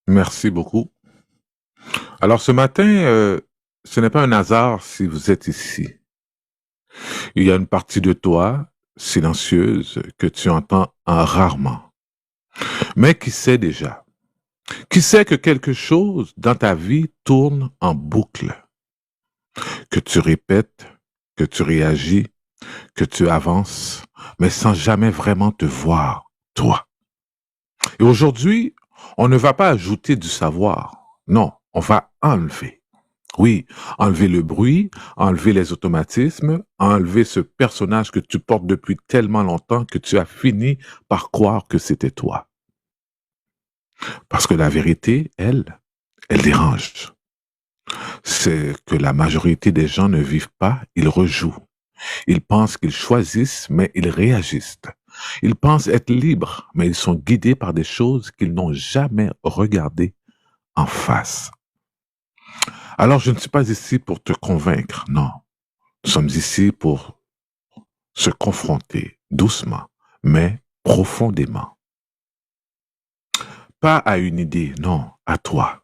Merci beaucoup. Alors ce matin, ce n'est pas un hasard si vous êtes ici. Il y a une partie de toi, silencieuse, que tu entends rarement, mais qui sait déjà. Qui sait que quelque chose dans ta vie tourne en boucle, que tu répètes, que tu réagis, que tu avances, mais sans jamais vraiment te voir, toi. Et aujourd'hui, on ne va pas ajouter du savoir. Non, on va enlever. Oui, enlever le bruit, enlever les automatismes, enlever ce personnage que tu portes depuis tellement longtemps que tu as fini par croire que c'était toi. Parce que la vérité, elle dérange. C'est que la majorité des gens ne vivent pas, ils rejouent. Ils pensent qu'ils choisissent, mais ils réagissent. Ils pensent être libres, mais ils sont guidés par des choses qu'ils n'ont jamais regardées en face. Alors, je ne suis pas ici pour te convaincre, non. Nous sommes ici pour se confronter doucement, mais profondément. Pas à une idée, non, à toi.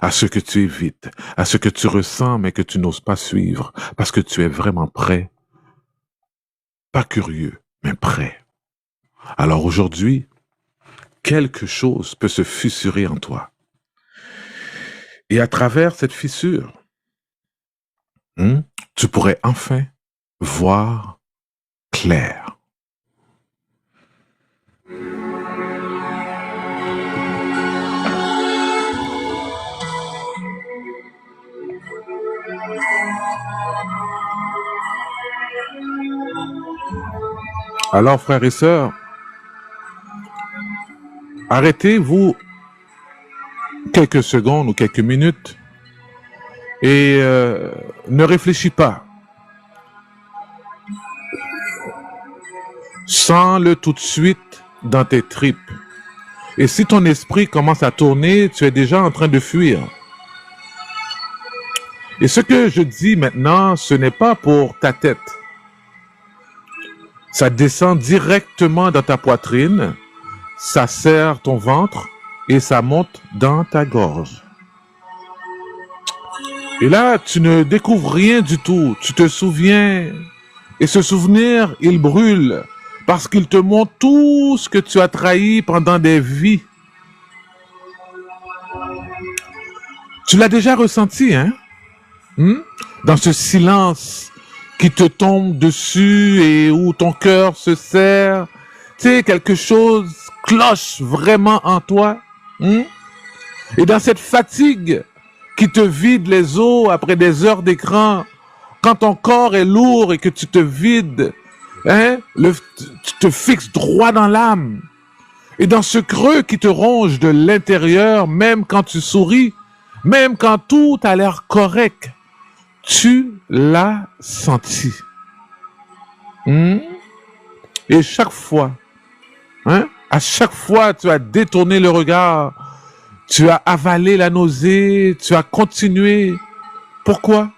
À ce que tu évites, à ce que tu ressens, mais que tu n'oses pas suivre, parce que tu es vraiment prêt. Pas curieux, mais prêt. Alors aujourd'hui, quelque chose peut se fissurer en toi. Et à travers cette fissure, tu pourrais enfin voir clair. Alors, frères et sœurs, arrêtez-vous quelques secondes ou quelques minutes et ne réfléchis pas. Sens-le tout de suite dans tes tripes. Et si ton esprit commence à tourner, tu es déjà en train de fuir. Et ce que je dis maintenant, ce n'est pas pour ta tête. Ça descend directement dans ta poitrine, ça serre ton ventre et ça monte dans ta gorge. Et là, tu ne découvres rien du tout. Tu te souviens. Et ce souvenir, il brûle parce qu'il te montre tout ce que tu as trahi pendant des vies. Tu l'as déjà ressenti, hein? Dans ce silence qui te tombe dessus et où ton cœur se serre. Tu sais, quelque chose cloche vraiment en toi. Et dans cette fatigue qui te vide les os après des heures d'écran, quand ton corps est lourd et que tu te vides, tu te fixes droit dans l'âme. Et dans ce creux qui te ronge de l'intérieur, même quand tu souris, même quand tout a l'air correct, tu l'as senti. Et chaque fois, à chaque fois, tu as détourné le regard, tu as avalé la nausée, tu as continué. Pourquoi?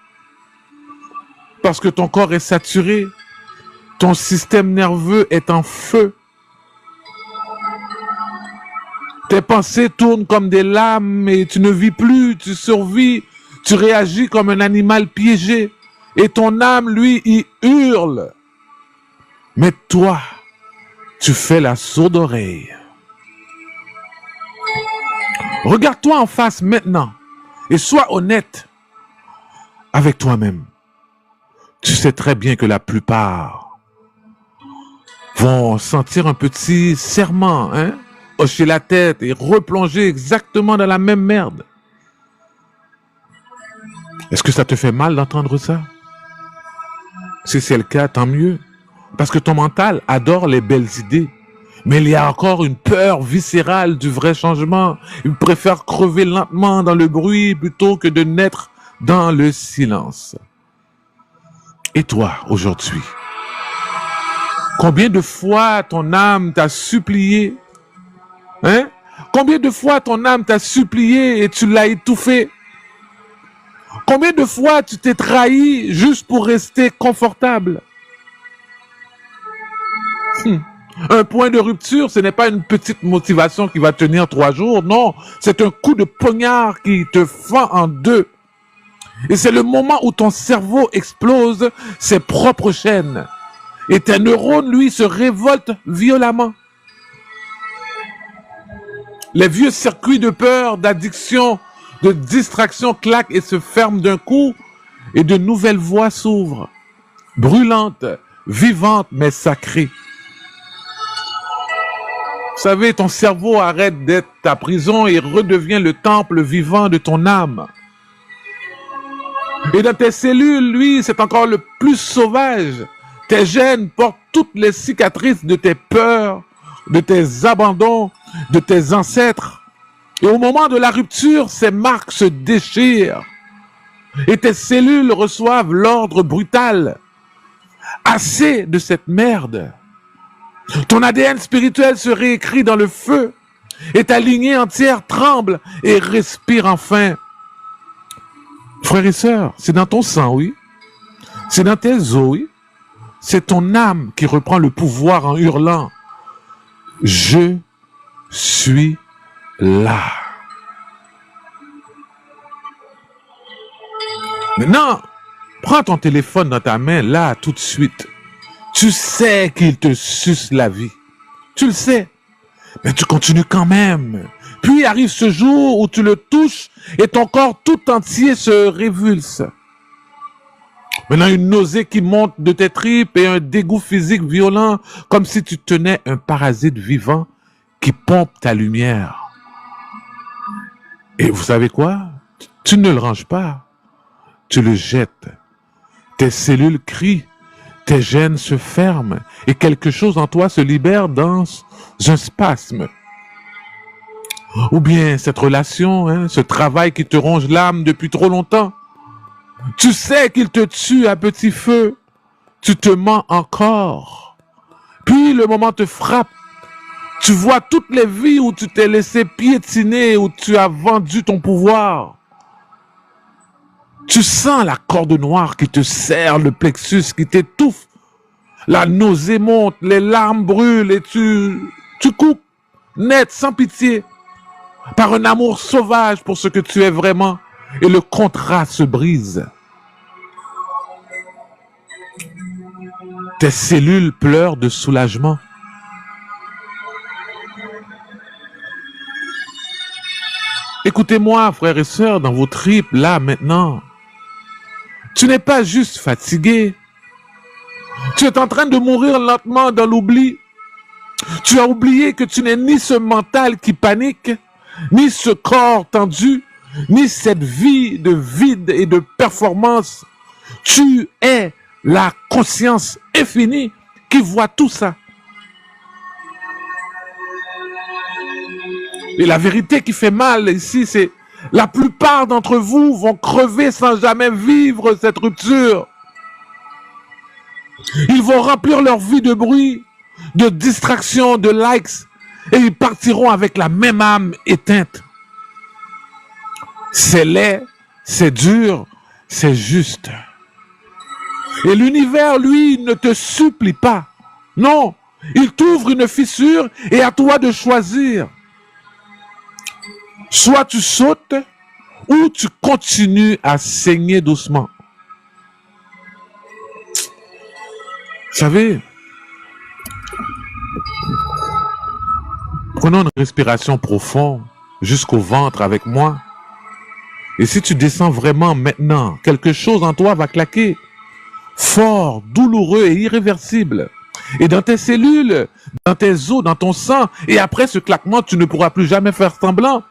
Parce que ton corps est saturé, ton système nerveux est en feu. Tes pensées tournent comme des lames et tu ne vis plus, tu survis, tu réagis comme un animal piégé. Et ton âme, lui, il hurle. Mais toi, tu fais la sourde oreille. Regarde-toi en face maintenant et sois honnête avec toi-même. Tu sais très bien que la plupart vont sentir un petit serrement, hocher la tête et replonger exactement dans la même merde. Est-ce que ça te fait mal d'entendre ça? Si c'est le cas, tant mieux. Parce que ton mental adore les belles idées. Mais il y a encore une peur viscérale du vrai changement. Il préfère crever lentement dans le bruit plutôt que de naître dans le silence. Et toi, aujourd'hui, combien de fois ton âme t'a supplié, hein? Combien de fois ton âme t'a supplié et tu l'as étouffé? Combien de fois tu t'es trahi juste pour rester confortable? Un point de rupture, ce n'est pas une petite motivation qui va tenir 3 jours, non. C'est un coup de poignard qui te fend en deux. Et c'est le moment où ton cerveau explose ses propres chaînes. Et tes neurones, lui, se révoltent violemment. Les vieux circuits de peur, d'addiction, de distraction claquent et se ferment d'un coup. Et de nouvelles voies s'ouvrent. Brûlantes, vivantes, mais sacrées. Vous savez, ton cerveau arrête d'être ta prison et redevient le temple vivant de ton âme. Et dans tes cellules, lui, c'est encore le plus sauvage. Tes gènes portent toutes les cicatrices de tes peurs, de tes abandons, de tes ancêtres. Et au moment de la rupture, ces marques se déchirent. Et tes cellules reçoivent l'ordre brutal. Assez de cette merde. Ton ADN spirituel se réécrit dans le feu. Et ta lignée entière tremble et respire enfin. Frères et sœurs, c'est dans ton sang, oui. C'est dans tes os, oui. C'est ton âme qui reprend le pouvoir en hurlant. Je suis là. Maintenant, prends ton téléphone dans ta main, là, tout de suite. Tu sais qu'il te suce la vie. Tu le sais. Mais tu continues quand même. Puis arrive ce jour où tu le touches et ton corps tout entier se révulse. Maintenant, une nausée qui monte de tes tripes et un dégoût physique violent, comme si tu tenais un parasite vivant qui pompe ta lumière. Et vous savez quoi? Tu ne le ranges pas. Tu le jettes. Tes cellules crient. Tes gènes se ferment et quelque chose en toi se libère dans un spasme. Ou bien cette relation, ce travail qui te ronge l'âme depuis trop longtemps. Tu sais qu'il te tue à petit feu. Tu te mens encore. Puis le moment te frappe. Tu vois toutes les vies où tu t'es laissé piétiner, où tu as vendu ton pouvoir. Tu sens la corde noire qui te serre, le plexus qui t'étouffe. La nausée monte, les larmes brûlent et tu coupes, net, sans pitié, par un amour sauvage pour ce que tu es vraiment. Et le contrat se brise. Tes cellules pleurent de soulagement. Écoutez-moi, frères et sœurs, dans vos tripes, là, maintenant. Tu n'es pas juste fatigué. Tu es en train de mourir lentement dans l'oubli. Tu as oublié que tu n'es ni ce mental qui panique, ni ce corps tendu, ni cette vie de vide et de performance. Tu es la conscience infinie qui voit tout ça. Et la vérité qui fait mal ici, c'est la plupart d'entre vous vont crever sans jamais vivre cette rupture. Ils vont remplir leur vie de bruit, de distraction, de likes, et ils partiront avec la même âme éteinte. C'est laid, c'est dur, c'est juste. Et l'univers, lui, ne te supplie pas. Non, il t'ouvre une fissure et à toi de choisir. Soit tu sautes ou tu continues à saigner doucement. Vous savez, prenons une respiration profonde jusqu'au ventre avec moi. Et si tu descends vraiment maintenant, quelque chose en toi va claquer. Fort, douloureux et irréversible. Et dans tes cellules, dans tes os, dans ton sang. Et après ce claquement, tu ne pourras plus jamais faire semblant.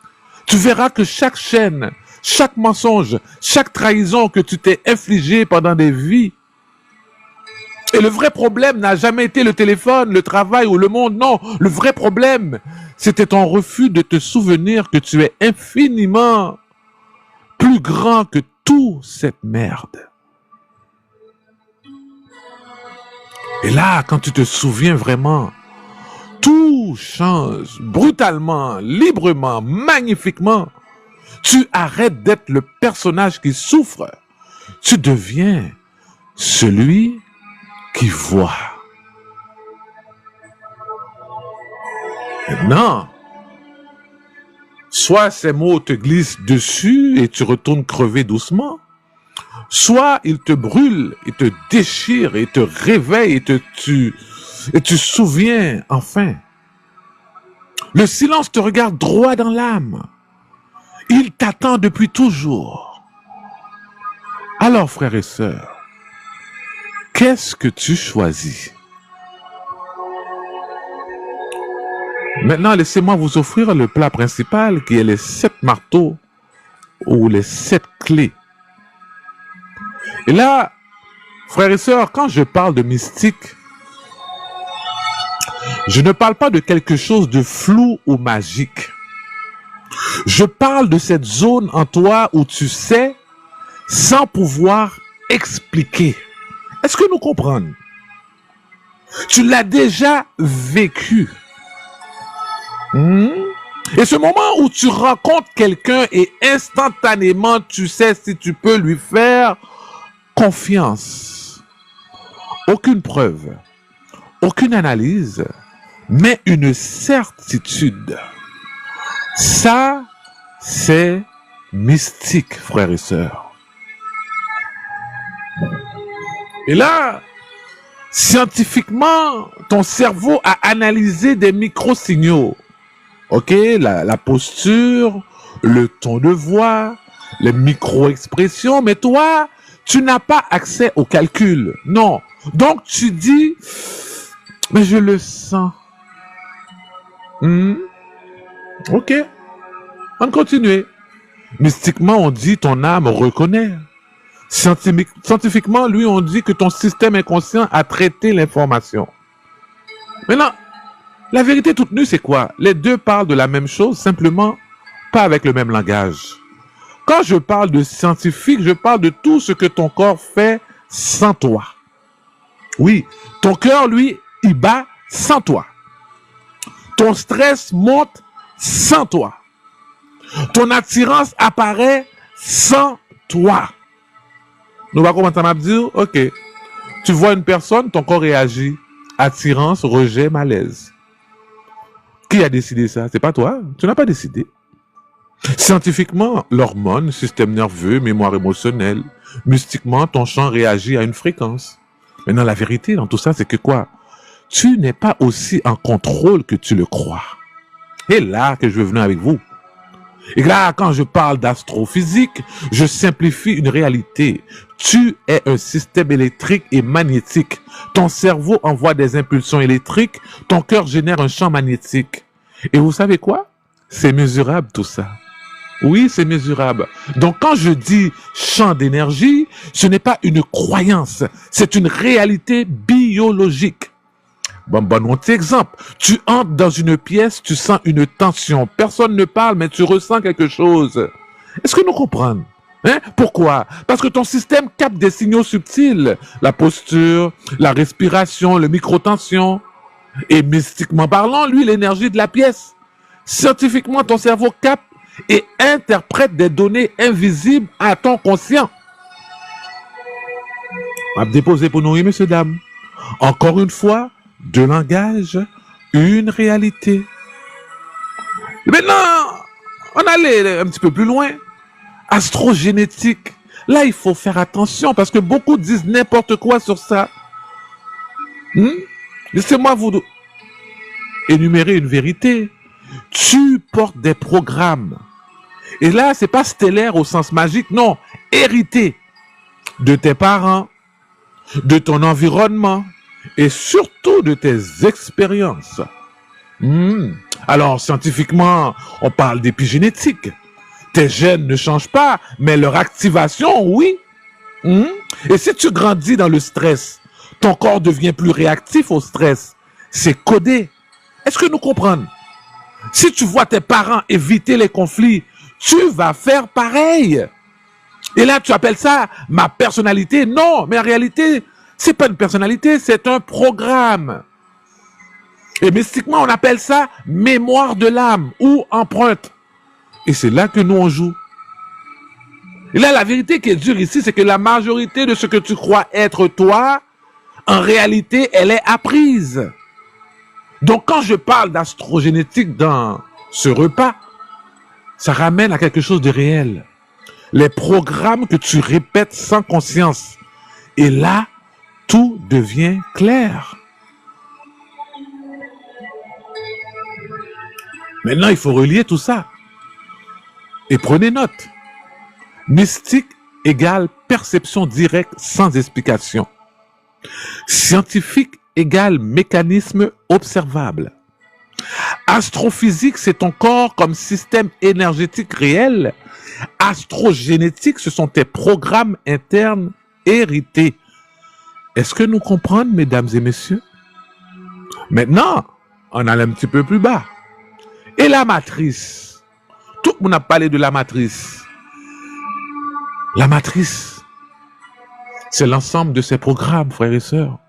Tu verras que chaque chaîne, chaque mensonge, chaque trahison que tu t'es infligé pendant des vies. Et le vrai problème n'a jamais été le téléphone, le travail ou le monde. Non, le vrai problème, c'était ton refus de te souvenir que tu es infiniment plus grand que toute cette merde. Et là, quand tu te souviens vraiment, tout change brutalement, librement, magnifiquement. Tu arrêtes d'être le personnage qui souffre. Tu deviens celui qui voit. Maintenant, soit ces mots te glissent dessus et tu retournes crever doucement, soit ils te brûlent, ils te déchirent, ils te réveillent et tu souviens enfin. Le silence te regarde droit dans l'âme. Il t'attend depuis toujours. Alors, frères et sœurs, qu'est-ce que tu choisis? Maintenant, laissez-moi vous offrir le plat principal qui est les 7 marteaux ou les 7 clés. Et là, frères et sœurs, quand je parle de mystique, je ne parle pas de quelque chose de flou ou magique. Je parle de cette zone en toi où tu sais sans pouvoir expliquer. Est-ce que nous comprenons? Tu l'as déjà vécu. Et ce moment où tu rencontres quelqu'un et instantanément tu sais si tu peux lui faire confiance. Aucune preuve, aucune analyse, mais une certitude. Ça, c'est mystique, frères et sœurs. Et là, scientifiquement, ton cerveau a analysé des micro-signaux. Ok, la posture, le ton de voix, les micro-expressions, mais toi, tu n'as pas accès au calcul. Non. Donc, tu dis, mais je le sens. Ok. On continue. Mystiquement, on dit ton âme reconnaît. Scientifiquement, lui, on dit que ton système inconscient a traité l'information. Maintenant, la vérité toute nue, c'est quoi? Les deux parlent de la même chose, simplement pas avec le même langage. Quand je parle de scientifique, je parle de tout ce que ton corps fait sans toi. Oui, ton cœur, lui, il bat sans toi. Ton stress monte sans toi. Ton attirance apparaît sans toi. Nous allons commencer à dire, ok, tu vois une personne, ton corps réagit. Attirance, rejet, malaise. Qui a décidé ça? C'est pas toi. Tu n'as pas décidé. Scientifiquement, l'hormone, système nerveux, mémoire émotionnelle, mystiquement, ton champ réagit à une fréquence. Maintenant, la vérité dans tout ça, c'est que quoi? Tu n'es pas aussi en contrôle que tu le crois. Et là que je veux venir avec vous. Et là, quand je parle d'astrophysique, je simplifie une réalité. Tu es un système électrique et magnétique. Ton cerveau envoie des impulsions électriques, ton cœur génère un champ magnétique. Et vous savez quoi? C'est mesurable tout ça. Oui, c'est mesurable. Donc quand je dis champ d'énergie, ce n'est pas une croyance, c'est une réalité biologique. Bon, petit exemple. Tu entres dans une pièce, tu sens une tension. Personne ne parle, mais tu ressens quelque chose. Est-ce que nous comprenons? Pourquoi? Parce que ton système capte des signaux subtils. La posture, la respiration, le microtension. Et mystiquement parlant, lui, l'énergie de la pièce. Scientifiquement, ton cerveau capte et interprète des données invisibles à ton conscient. On va déposer pour nous, oui, messieurs, dames. Encore une fois, deux langages, une réalité. Et maintenant, on allait un petit peu plus loin. Astrogénétique. Là, il faut faire attention parce que beaucoup disent n'importe quoi sur ça. Laissez-moi vous énumérer une vérité. Tu portes des programmes. Et là, c'est pas stellaire au sens magique, non. Hérité de tes parents, de ton environnement et surtout de tes expériences. Alors, scientifiquement, on parle d'épigénétique. Tes gènes ne changent pas, mais leur activation, oui. Et si tu grandis dans le stress, ton corps devient plus réactif au stress. C'est codé. Est-ce que nous comprenons? Si tu vois tes parents éviter les conflits, tu vas faire pareil. Et là, tu appelles ça ma personnalité? Non, mais en réalité, C'est pas une personnalité, c'est un programme. Et mystiquement, on appelle ça mémoire de l'âme ou empreinte. Et c'est là que nous on joue. Et là, la vérité qui est dure ici, c'est que la majorité de ce que tu crois être toi, en réalité, elle est apprise. Donc, quand je parle d'astrogénétique dans ce repas, ça ramène à quelque chose de réel. Les programmes que tu répètes sans conscience. Et là, tout devient clair. Maintenant, il faut relier tout ça. Et prenez note. Mystique égale perception directe sans explication. Scientifique égale mécanisme observable. Astrophysique, c'est ton corps comme système énergétique réel. Astrogénétique, ce sont tes programmes internes hérités. Est-ce que nous comprenons, mesdames et messieurs? Maintenant, on allait un petit peu plus bas. Et la matrice? Tout le monde a parlé de la matrice. La matrice, c'est l'ensemble de ces programmes, frères et sœurs,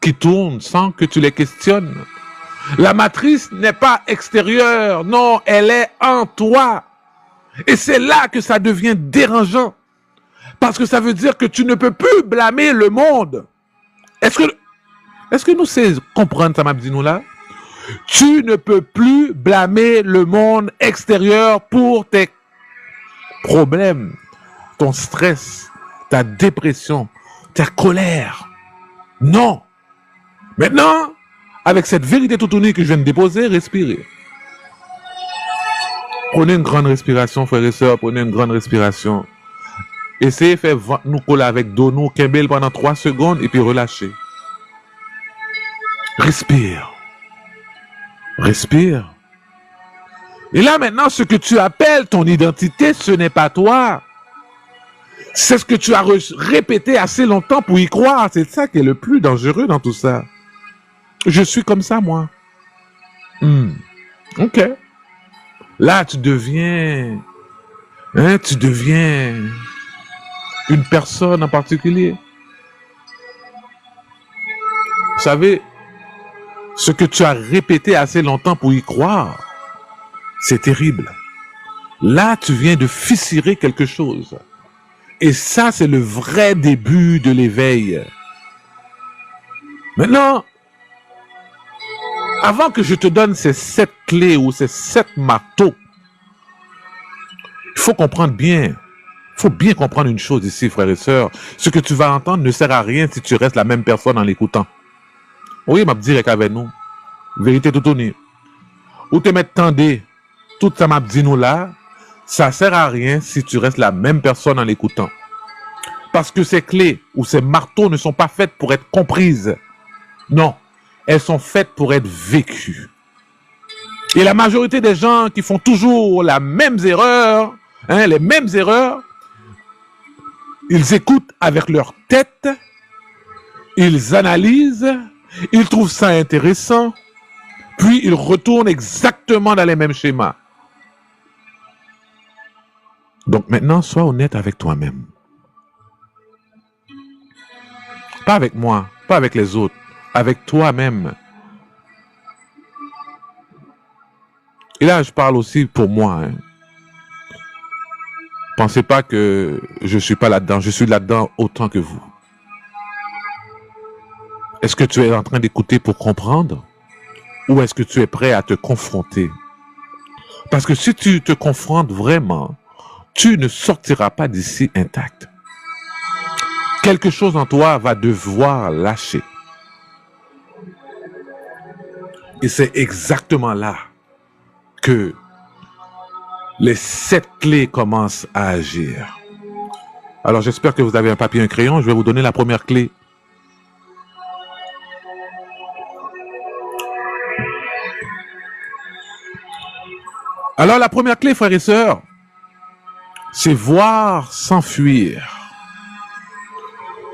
qui tournent sans que tu les questionnes. La matrice n'est pas extérieure, non, elle est en toi. Et c'est là que ça devient dérangeant. Parce que ça veut dire que tu ne peux plus blâmer le monde. Est-ce que nous savons comprendre ça, Mabdinou là? Tu ne peux plus blâmer le monde extérieur pour tes problèmes, ton stress, ta dépression, ta colère. Non. Maintenant, avec cette vérité toute unique que je viens de déposer, respirez. Prenez une grande respiration, frères et sœurs, prenez une grande respiration. Essayez de faire nous coller avec Dono, Kembel pendant 3 secondes et puis relâchez. Respire. Respire. Et là maintenant, ce que tu appelles ton identité, ce n'est pas toi. C'est ce que tu as répété assez longtemps pour y croire. C'est ça qui est le plus dangereux dans tout ça. Je suis comme ça, moi. Ok. Là, tu deviens une personne en particulier. Vous savez, ce que tu as répété assez longtemps pour y croire, c'est terrible. Là, tu viens de fissurer quelque chose. Et ça, c'est le vrai début de l'éveil. Maintenant, avant que je te donne ces 7 clés ou ces 7 marteaux, il faut comprendre bien. Il faut bien comprendre une chose ici, frères et sœurs. Ce que tu vas entendre ne sert à rien si tu restes la même personne en l'écoutant. Oui, m'a dit avec nous. Vérité tout tournée. Ou te mettre tendé, tout ça m'a dit nous là, ça sert à rien si tu restes la même personne en l'écoutant. Parce que ces clés ou ces marteaux ne sont pas faites pour être comprises. Non, elles sont faites pour être vécues. Et la majorité des gens qui font toujours les mêmes erreurs, ils écoutent avec leur tête, ils analysent, ils trouvent ça intéressant, puis ils retournent exactement dans les mêmes schémas. Donc maintenant, sois honnête avec toi-même. Pas avec moi, pas avec les autres, avec toi-même. Et là, je parle aussi pour moi. Pensez pas que je suis pas là-dedans, je suis là-dedans autant que vous. Est-ce que tu es en train d'écouter pour comprendre? Ou est-ce que tu es prêt à te confronter? Parce que si tu te confrontes vraiment, tu ne sortiras pas d'ici intact. Quelque chose en toi va devoir lâcher. Et c'est exactement là que les 7 clés commencent à agir. Alors j'espère que vous avez un papier et un crayon. Je vais vous donner la première clé. Alors la première clé, frères et sœurs, c'est voir s'enfuir.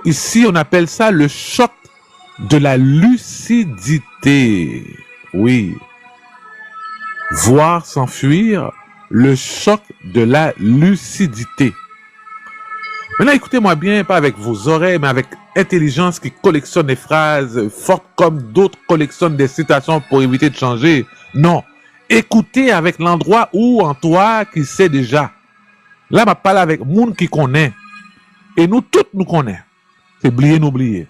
Ici, on appelle ça le choc de la lucidité. Oui. Voir s'enfuir, le choc de la lucidité. Maintenant, écoutez-moi bien, pas avec vos oreilles, mais avec intelligence qui collectionne des phrases fortes comme d'autres collectionnent des citations pour éviter de changer. Non. Écoutez avec l'endroit où en toi qui sait déjà. Là, je parle avec monde qui connaît. Et nous tous nous connaissons. C'est oublier, n'oublier.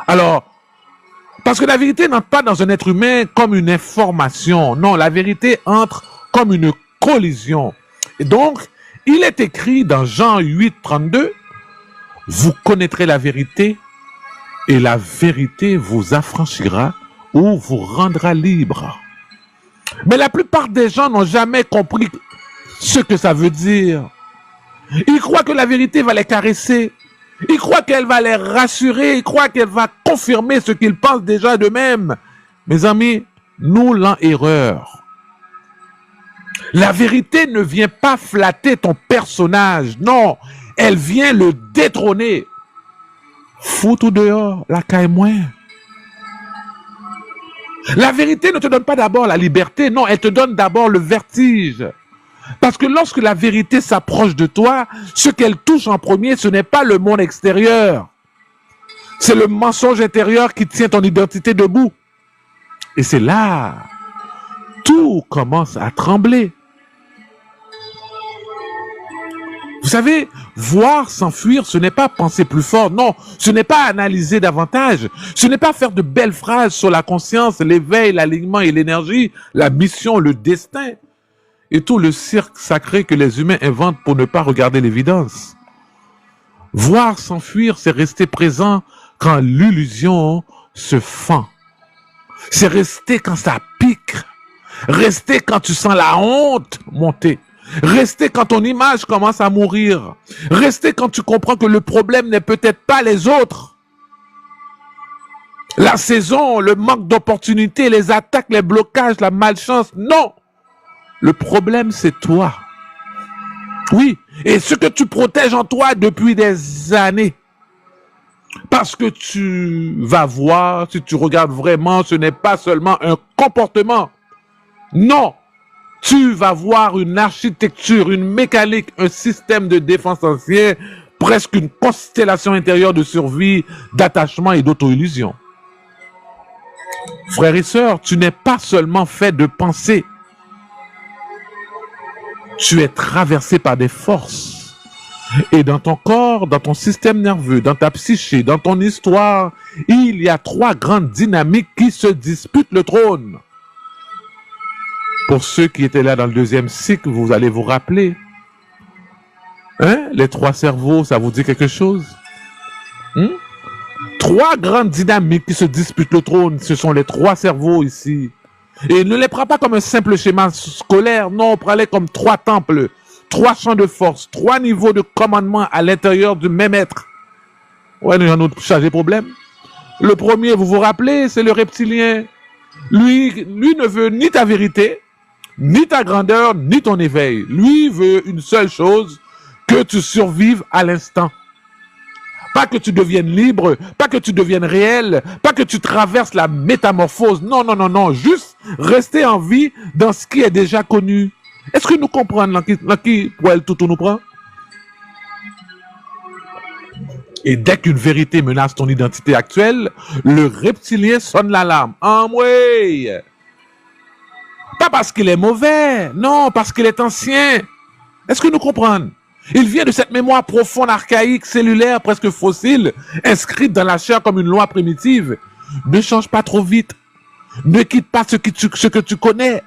Alors, parce que la vérité n'entre pas dans un être humain comme une information. Non, la vérité entre comme une collision. Et donc, il est écrit dans Jean 8, 32, « Vous connaîtrez la vérité et la vérité vous affranchira ou vous rendra libre. » Mais la plupart des gens n'ont jamais compris ce que ça veut dire. Ils croient que la vérité va les caresser. Ils croient qu'elle va les rassurer. Ils croient qu'elle va confirmer ce qu'ils pensent déjà d'eux-mêmes. Mes amis, nous l'en erreur. La vérité ne vient pas flatter ton personnage. Non, elle vient le détrôner. Fous tout dehors, la caille moins. La vérité ne te donne pas d'abord la liberté. Non, elle te donne d'abord le vertige. Parce que lorsque la vérité s'approche de toi, ce qu'elle touche en premier, ce n'est pas le monde extérieur. C'est le mensonge intérieur qui tient ton identité debout. Et c'est là, tout commence à trembler. Vous savez, voir s'enfuir, ce n'est pas penser plus fort. Non, ce n'est pas analyser davantage. Ce n'est pas faire de belles phrases sur la conscience, l'éveil, l'alignement et l'énergie, la mission, le destin. Et tout le cirque sacré que les humains inventent pour ne pas regarder l'évidence. Voir s'enfuir, c'est rester présent quand l'illusion se fend. C'est rester quand ça pique. Rester quand tu sens la honte monter. Rester quand ton image commence à mourir. Rester quand tu comprends que le problème n'est peut-être pas les autres. La saison, le manque d'opportunités, les attaques, les blocages, la malchance, non. Le problème, c'est toi. Oui, et ce que tu protèges en toi depuis des années. Parce que tu vas voir, si tu regardes vraiment, ce n'est pas seulement un comportement. Non, tu vas voir une architecture, une mécanique, un système de défense ancien, presque une constellation intérieure de survie, d'attachement et d'auto-illusion. Frères et sœurs, tu n'es pas seulement fait de pensée. Tu es traversé par des forces. Et dans ton corps, dans ton système nerveux, dans ta psyché, dans ton histoire, il y a 3 grandes dynamiques qui se disputent le trône. Pour ceux qui étaient là dans le 2e cycle, vous allez vous rappeler. Hein? Les 3 cerveaux, ça vous dit quelque chose? 3 grandes dynamiques qui se disputent le trône, ce sont les 3 cerveaux ici. Et ne les prends pas comme un simple schéma scolaire, non, prenez comme 3 temples, 3 champs de force, 3 niveaux de commandement à l'intérieur du même être. Ouais, nous allons changer problème. Le premier, vous vous rappelez, c'est le reptilien. Lui ne veut ni ta vérité, ni ta grandeur, ni ton éveil. Lui veut une seule chose, que tu survives à l'instant. Pas que tu deviennes libre, pas que tu deviennes réel, pas que tu traverses la métamorphose. Non, non, non, non. Juste rester en vie dans ce qui est déjà connu. Est-ce que nous comprenons qui pour elle tout nous prend? Et dès qu'une vérité menace ton identité actuelle, le reptilien sonne l'alarme. Ah oui! Pas parce qu'il est mauvais, non, parce qu'il est ancien. Est-ce que nous comprenons? Il vient de cette mémoire profonde, archaïque, cellulaire, presque fossile, inscrite dans la chair comme une loi primitive. Ne change pas trop vite. Ne quitte pas ce que tu connais.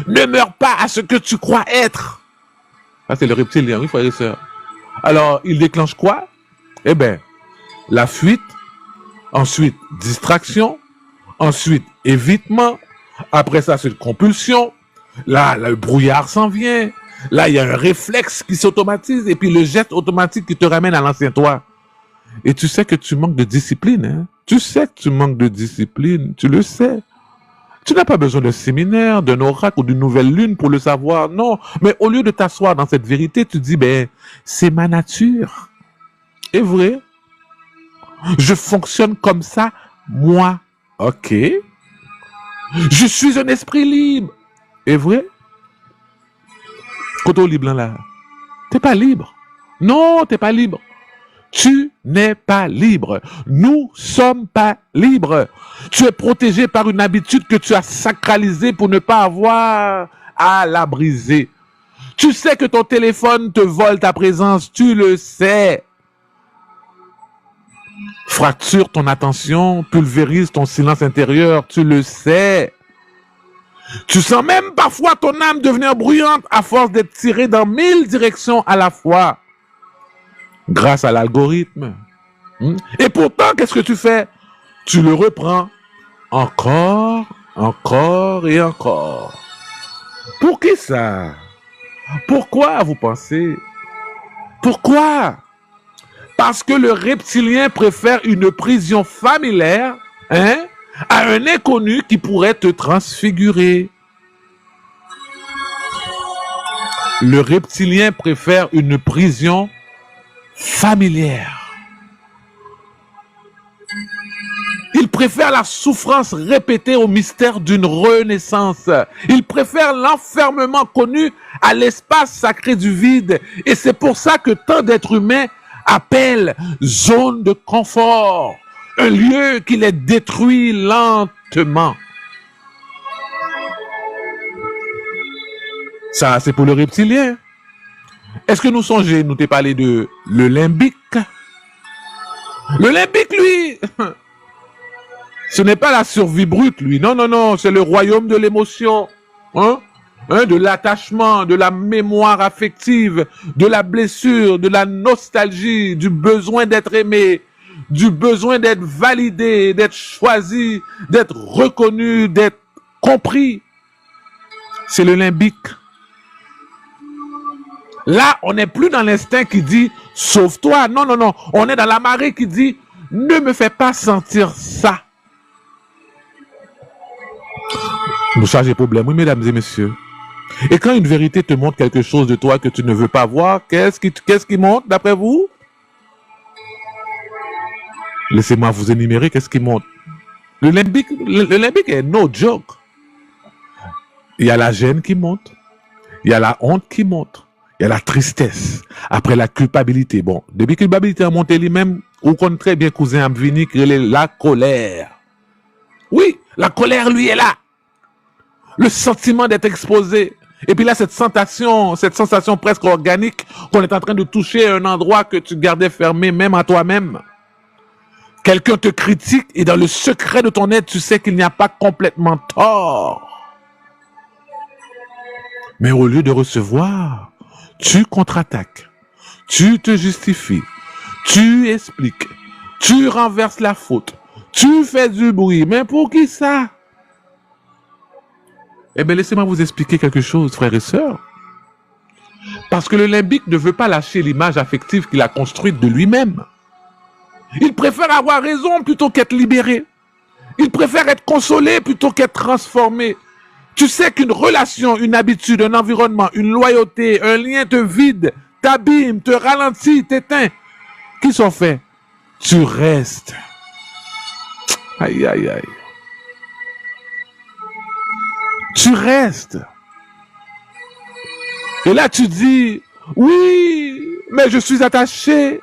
Ne meurs pas à ce que tu crois être. Ça, c'est le reptilien, oui, frères et sœurs. Alors, il déclenche quoi? Eh bien, la fuite, ensuite distraction, ensuite évitement, après ça, c'est une compulsion. Là, le brouillard s'en vient. Là, il y a un réflexe qui s'automatise et puis le geste automatique qui te ramène à l'ancien toi. Et tu sais que tu manques de discipline. Hein? Tu sais que tu manques de discipline. Tu le sais. Tu n'as pas besoin d'un séminaire, d'un oracle ou d'une nouvelle lune pour le savoir. Non. Mais au lieu de t'asseoir dans cette vérité, tu dis, ben, c'est ma nature. est vrai. Je fonctionne comme ça, moi. Ok. Je suis un esprit libre. Est vrai? Côté libre là. T'es pas libre. Non, t'es pas libre. Tu n'es pas libre. Nous sommes pas libres. Tu es protégé par une habitude que tu as sacralisée pour ne pas avoir à la briser. Tu sais que ton téléphone te vole ta présence. Tu le sais. Fracture ton attention, pulvérise ton silence intérieur. Tu le sais. Tu sens même parfois ton âme devenir bruyante à force d'être tirée dans 1000 directions à la fois. Grâce à l'algorithme. Et pourtant, qu'est-ce que tu fais? Tu le reprends encore, encore et encore. Pour qui ça? Pourquoi vous pensez? Pourquoi? Parce que le reptilien préfère une prison familière, à un inconnu qui pourrait te transfigurer. Le reptilien préfère une prison familière. Il préfère la souffrance répétée au mystère d'une renaissance. Il préfère l'enfermement connu à l'espace sacré du vide. Et c'est pour ça que tant d'êtres humains appellent zone de confort, un lieu qui les détruit lentement. Ça, c'est pour le reptilien. Est-ce que nous songeons, nous t'ai parlé de le limbique? Le limbique, lui, ce n'est pas la survie brute, lui. Non, non, non, c'est le royaume de l'émotion. De l'attachement, de la mémoire affective, de la blessure, de la nostalgie, du besoin d'être aimé, du besoin d'être validé, d'être choisi, d'être reconnu, d'être compris. C'est le limbique. Là, on n'est plus dans l'instinct qui dit « sauve-toi ». Non, non, non. On est dans la marée qui dit « ne me fais pas sentir ça ». Nous chargeons problème, oui, mesdames et messieurs. Et quand une vérité te montre quelque chose de toi que tu ne veux pas voir, qu'est-ce qui monte d'après vous? Laissez-moi vous énumérer qu'est-ce qui monte. Le limbique est no joke. Il y a la gêne qui monte. Il y a la honte qui monte. Il y a la tristesse. Après la culpabilité. Bon, depuis que la culpabilité a monté lui-même, ou qu'on très bien cousin Abvini, la colère. Oui, la colère, lui, est là. Le sentiment d'être exposé. Et puis là, cette sensation presque organique qu'on est en train de toucher à un endroit que tu gardais fermé même à toi-même. Quelqu'un te critique et dans le secret de ton être, tu sais qu'il n'y a pas complètement tort. Mais au lieu de recevoir, tu contre-attaques, tu te justifies, tu expliques, tu renverses la faute, tu fais du bruit. Mais pour qui ça? Eh bien, laissez-moi vous expliquer quelque chose, frères et sœurs. Parce que le limbique ne veut pas lâcher l'image affective qu'il a construite de lui-même. Il préfère avoir raison plutôt qu'être libéré. Il préfère être consolé plutôt qu'être transformé. Tu sais qu'une relation, une habitude, un environnement, une loyauté, un lien te vide, t'abîme, te ralentit, t'éteint. Qui s'en fait? Tu restes. Aïe, aïe, aïe. Tu restes. Et là, tu dis, oui, mais je suis attaché.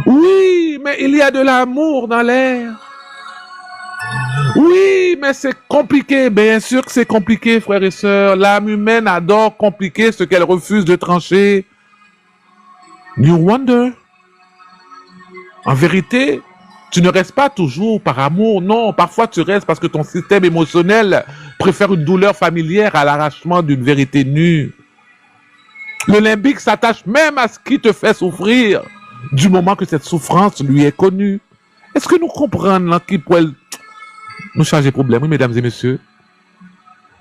Oui, mais il y a de l'amour dans l'air. Oui, mais c'est compliqué. Bien sûr que c'est compliqué, frères et sœurs. L'âme humaine adore compliquer ce qu'elle refuse de trancher. You wonder. En vérité, tu ne restes pas toujours par amour. Non, parfois tu restes parce que ton système émotionnel préfère une douleur familière à l'arrachement d'une vérité nue. Le limbique s'attache même à ce qui te fait souffrir, du moment que cette souffrance lui est connue. Est-ce que nous comprenons là, qui pourrait nous changer de problème, oui, mesdames et messieurs?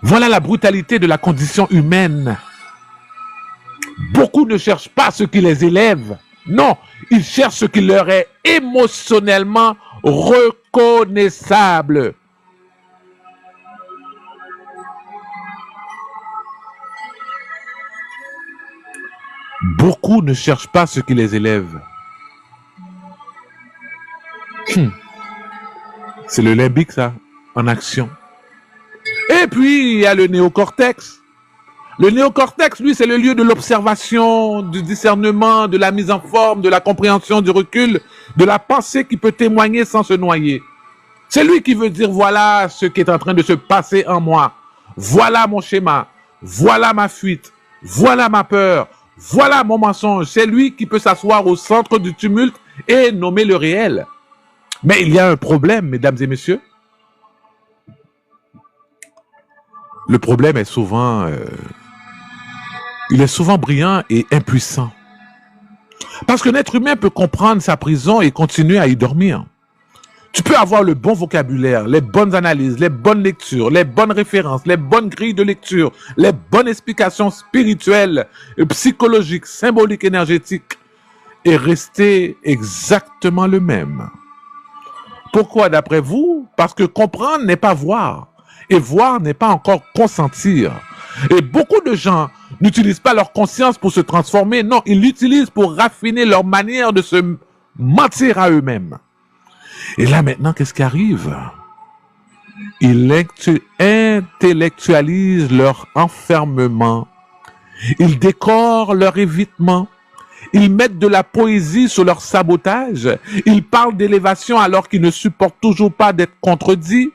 Voilà la brutalité de la condition humaine. Beaucoup ne cherchent pas ce qui les élève. Non, ils cherchent ce qui leur est émotionnellement reconnaissable. Beaucoup ne cherchent pas ce qui les élève. C'est le limbique, ça, en action. Et puis, il y a le néocortex. Le néocortex, lui, c'est le lieu de l'observation, du discernement, de la mise en forme, de la compréhension, du recul, de la pensée qui peut témoigner sans se noyer. C'est lui qui veut dire, voilà ce qui est en train de se passer en moi. Voilà mon schéma. Voilà ma fuite. Voilà ma peur. Voilà mon mensonge. C'est lui qui peut s'asseoir au centre du tumulte et nommer le réel. Mais il y a un problème, mesdames et messieurs. Le problème est souvent... il est souvent brillant et impuissant. Parce qu'un être humain peut comprendre sa prison et continuer à y dormir. Tu peux avoir le bon vocabulaire, les bonnes analyses, les bonnes lectures, les bonnes références, les bonnes grilles de lecture, les bonnes explications spirituelles, psychologiques, symboliques, énergétiques, et rester exactement le même. Pourquoi d'après vous? Parce que comprendre n'est pas voir, et voir n'est pas encore consentir. Et beaucoup de gens n'utilisent pas leur conscience pour se transformer, non, ils l'utilisent pour raffiner leur manière de se mentir à eux-mêmes. Et là maintenant, qu'est-ce qui arrive? Ils intellectualisent leur enfermement, ils décorent leur évitement, ils mettent de la poésie sur leur sabotage, ils parlent d'élévation alors qu'ils ne supportent toujours pas d'être contredits,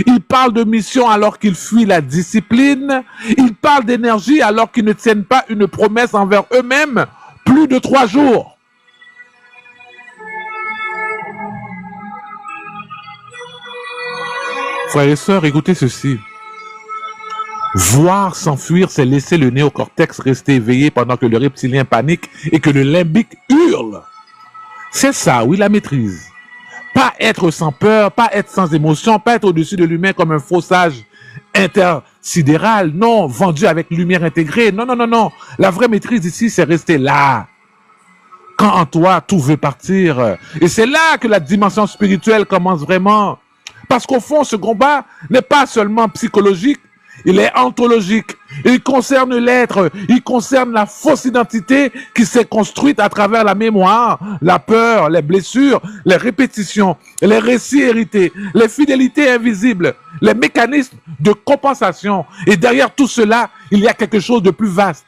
ils parlent de mission alors qu'ils fuient la discipline, ils parlent d'énergie alors qu'ils ne tiennent pas une promesse envers eux-mêmes plus de 3 jours. Frères et sœurs, écoutez ceci. Voir s'enfuir, c'est laisser le néocortex rester éveillé pendant que le reptilien panique et que le limbique hurle. C'est ça, oui, la maîtrise. Pas être sans peur, pas être sans émotion, pas être au-dessus de l'humain comme un faux sage intersidéral, non, vendu avec lumière intégrée. Non, non, non, non. La vraie maîtrise ici, c'est rester là. Quand en toi, tout veut partir. Et c'est là que la dimension spirituelle commence vraiment. Parce qu'au fond, ce combat n'est pas seulement psychologique, il est ontologique. Il concerne l'être, il concerne la fausse identité qui s'est construite à travers la mémoire, la peur, les blessures, les répétitions, les récits hérités, les fidélités invisibles, les mécanismes de compensation. Et derrière tout cela, il y a quelque chose de plus vaste,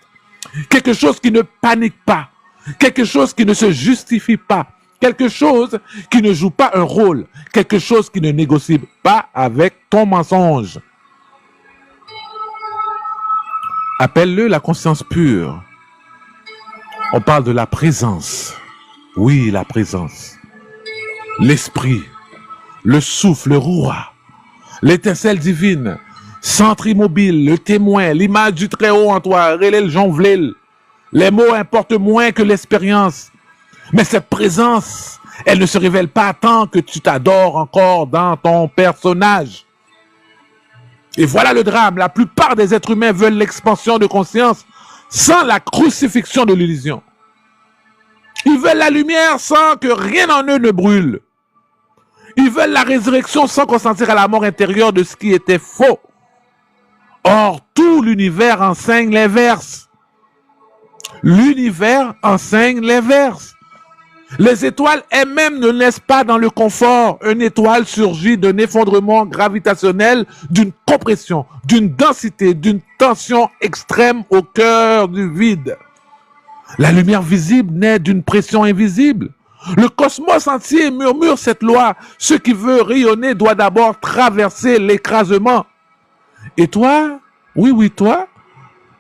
quelque chose qui ne panique pas, quelque chose qui ne se justifie pas, quelque chose qui ne joue pas un rôle, quelque chose qui ne négocie pas avec ton mensonge. Appelle-le la conscience pure. On parle de la présence. Oui, la présence. L'esprit, le souffle, le roi, l'étincelle divine, centre immobile, le témoin, l'image du Très-Haut en toi, relais le jonvlel. Les mots importent moins que l'expérience. Mais cette présence, elle ne se révèle pas tant que tu t'adores encore dans ton personnage. Et voilà le drame. La plupart des êtres humains veulent l'expansion de conscience sans la crucifixion de l'illusion. Ils veulent la lumière sans que rien en eux ne brûle. Ils veulent la résurrection sans consentir à la mort intérieure de ce qui était faux. Or, tout l'univers enseigne l'inverse. L'univers enseigne l'inverse. Les étoiles elles-mêmes ne naissent pas dans le confort. Une étoile surgit d'un effondrement gravitationnel, d'une compression, d'une densité, d'une tension extrême au cœur du vide. La lumière visible naît d'une pression invisible. Le cosmos entier murmure cette loi. Ce qui veut rayonner doit d'abord traverser l'écrasement. Et toi, oui, toi,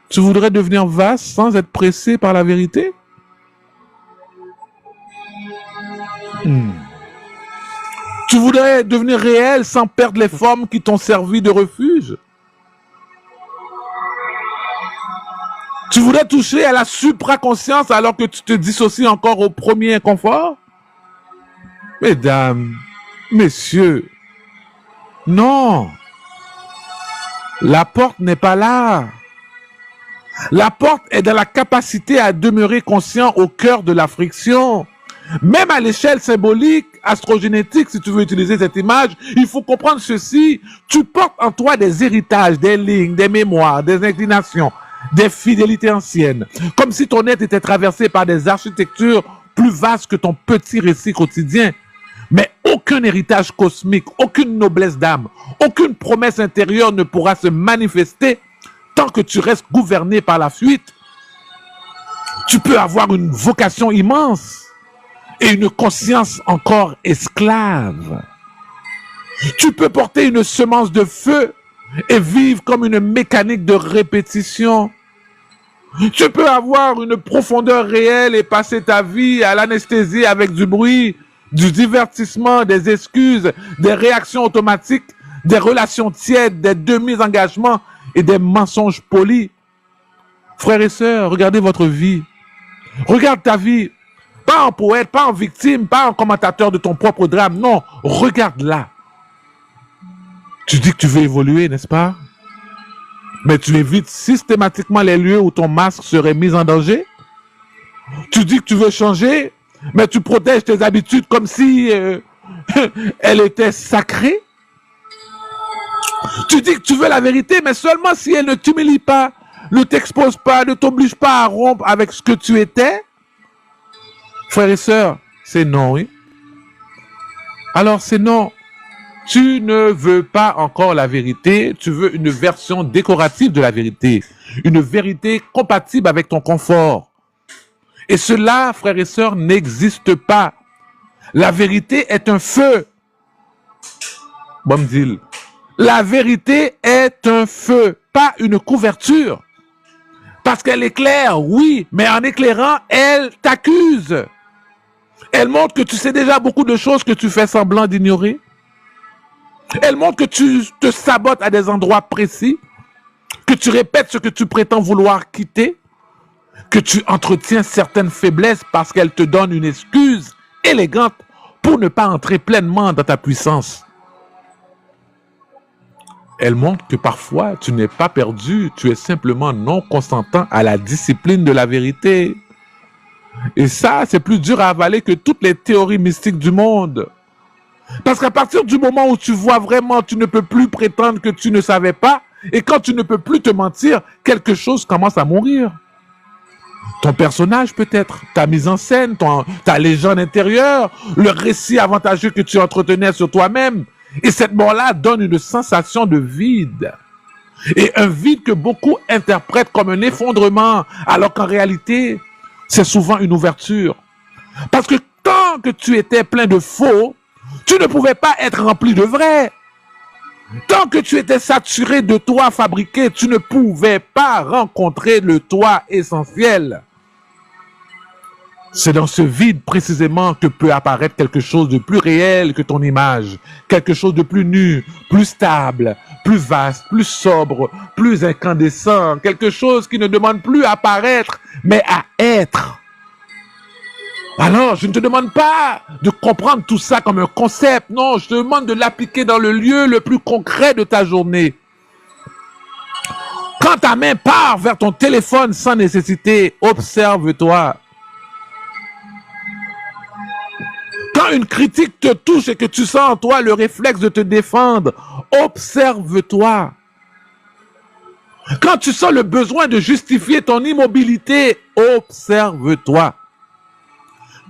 tu voudrais devenir vaste sans être pressé par la vérité? Tu voudrais devenir réel sans perdre les formes qui t'ont servi de refuge? Tu voudrais toucher à la supraconscience alors que tu te dissocies encore au premier inconfort? Mesdames, messieurs, non. La porte n'est pas là. La porte est dans la capacité à demeurer conscient au cœur de la friction. Même à l'échelle symbolique, astrogénétique, si tu veux utiliser cette image, il faut comprendre ceci. Tu portes en toi des héritages, des lignes, des mémoires, des inclinations, des fidélités anciennes. Comme si ton être était traversé par des architectures plus vastes que ton petit récit quotidien. Mais aucun héritage cosmique, aucune noblesse d'âme, aucune promesse intérieure ne pourra se manifester tant que tu restes gouverné par la fuite, tu peux avoir une vocation immense et une conscience encore esclave. Tu peux porter une semence de feu et vivre comme une mécanique de répétition. Tu peux avoir une profondeur réelle et passer ta vie à l'anesthésie avec du bruit, du divertissement, des excuses, des réactions automatiques, des relations tièdes, des demi-engagements et des mensonges polis. Frères et sœurs, regardez votre vie. Regarde ta vie. Pas en poète, pas en victime, pas en commentateur de ton propre drame. Non, regarde-la. Tu dis que tu veux évoluer, n'est-ce pas? Mais tu évites systématiquement les lieux où ton masque serait mis en danger. Tu dis que tu veux changer, mais tu protèges tes habitudes comme si elles étaient sacrées. Tu dis que tu veux la vérité, mais seulement si elle ne t'humilie pas, ne t'expose pas, ne t'oblige pas à rompre avec ce que tu étais. Frères et sœurs, c'est non, oui. Alors c'est non. Tu ne veux pas encore la vérité, tu veux une version décorative de la vérité. Une vérité compatible avec ton confort. Et cela, frères et sœurs, n'existe pas. La vérité est un feu. Bon, me la vérité est un feu, pas une couverture. Parce qu'elle éclaire, oui, mais en éclairant, elle t'accuse. Elle montre que tu sais déjà beaucoup de choses que tu fais semblant d'ignorer. Elle montre que tu te sabotes à des endroits précis, que tu répètes ce que tu prétends vouloir quitter, que tu entretiens certaines faiblesses parce qu'elle te donne une excuse élégante pour ne pas entrer pleinement dans ta puissance. Elle montre que parfois tu n'es pas perdu, tu es simplement non consentant à la discipline de la vérité. Et ça, c'est plus dur à avaler que toutes les théories mystiques du monde. Parce qu'à partir du moment où tu vois vraiment, tu ne peux plus prétendre que tu ne savais pas, et quand tu ne peux plus te mentir, quelque chose commence à mourir. Ton personnage peut-être, ta mise en scène, ta légende intérieure, le récit avantageux que tu entretenais sur toi-même. Et cette mort-là donne une sensation de vide. Et un vide que beaucoup interprètent comme un effondrement, alors qu'en réalité, c'est souvent une ouverture. Parce que tant que tu étais plein de faux, tu ne pouvais pas être rempli de vrai. Tant que tu étais saturé de toi fabriqué, tu ne pouvais pas rencontrer le toi essentiel. C'est dans ce vide précisément que peut apparaître quelque chose de plus réel que ton image, quelque chose de plus nu, plus stable, plus vaste, plus sobre, plus incandescent, quelque chose qui ne demande plus à paraître, mais à être. Alors, je ne te demande pas de comprendre tout ça comme un concept, non, je te demande de l'appliquer dans le lieu le plus concret de ta journée. Quand ta main part vers ton téléphone sans nécessité, observe-toi. Quand une critique te touche et que tu sens en toi le réflexe de te défendre, observe-toi. Quand tu sens le besoin de justifier ton immobilité, observe-toi.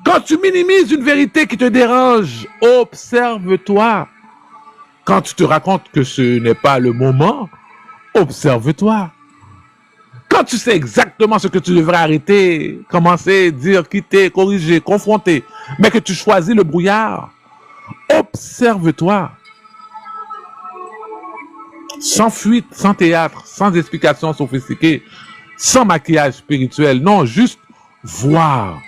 Quand tu minimises une vérité qui te dérange, observe-toi. Quand tu te racontes que ce n'est pas le moment, observe-toi. Quand tu sais exactement ce que tu devrais arrêter, commencer, dire, quitter, corriger, confronter, mais que tu choisis le brouillard, observe-toi. Sans fuite, sans théâtre, sans explication sophistiquée, sans maquillage spirituel, non, juste voir.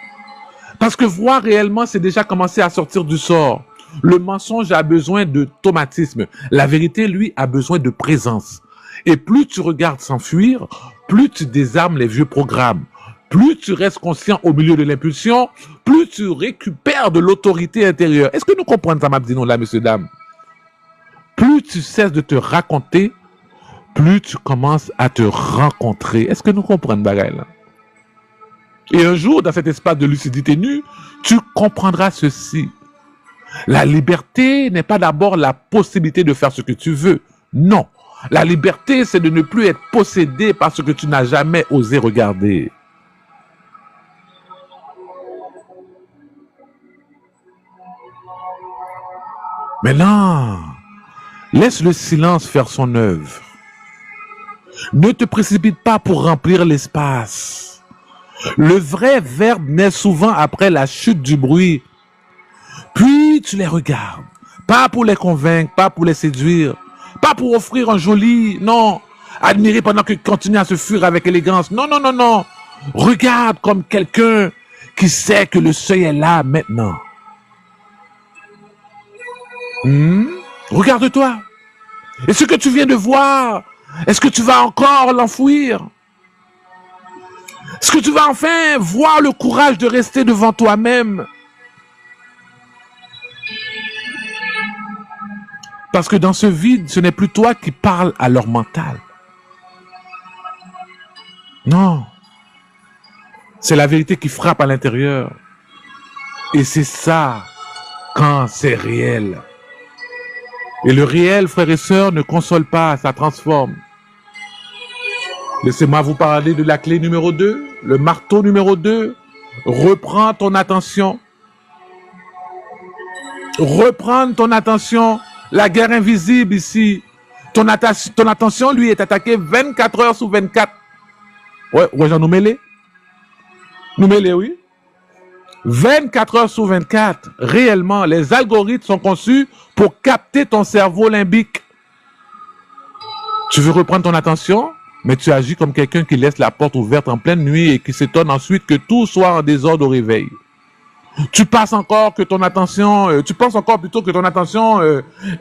Parce que voir réellement, c'est déjà commencer à sortir du sort. Le mensonge a besoin d'automatisme. La vérité, lui, a besoin de présence. Et plus tu regardes s'enfuir, plus tu désarmes les vieux programmes. Plus tu restes conscient au milieu de l'impulsion, plus tu récupères de l'autorité intérieure. Est-ce que nous comprenons ça, Mabdino, là, messieurs, dames? Plus tu cesses de te raconter, plus tu commences à te rencontrer. Est-ce que nous comprenons, bagaille, là? Et un jour, dans cet espace de lucidité nue, tu comprendras ceci. La liberté n'est pas d'abord la possibilité de faire ce que tu veux. Non. La liberté, c'est de ne plus être possédé par ce que tu n'as jamais osé regarder. Maintenant, laisse le silence faire son œuvre. Ne te précipite pas pour remplir l'espace. Le vrai verbe naît souvent après la chute du bruit. Puis tu les regardes. Pas pour les convaincre, pas pour les séduire, pas pour offrir un joli, non. Admirer pendant que tu continues à se fuir avec élégance. Non, non, non, non. Regarde comme quelqu'un qui sait que le seuil est là maintenant. Regarde-toi. Et ce que tu viens de voir, est-ce que tu vas encore l'enfouir? Est-ce que tu vas enfin voir le courage de rester devant toi-même? Parce que dans ce vide, ce n'est plus toi qui parles à leur mental. Non. C'est la vérité qui frappe à l'intérieur. Et c'est ça quand c'est réel. Et le réel, frères et sœurs, ne console pas, ça transforme. Laissez-moi vous parler de la clé numéro 2, le marteau numéro 2. Reprends ton attention. Reprends ton attention. La guerre invisible ici. Ton attention, lui, est attaquée 24 heures sur 24. Ouais, j'en nous mêlé. Nous mêlé, oui. 24 heures sur 24. Réellement, les algorithmes sont conçus pour capter ton cerveau limbique. Tu veux reprendre ton attention, mais tu agis comme quelqu'un qui laisse la porte ouverte en pleine nuit et qui s'étonne ensuite que tout soit en désordre au réveil. Tu penses encore plutôt que ton attention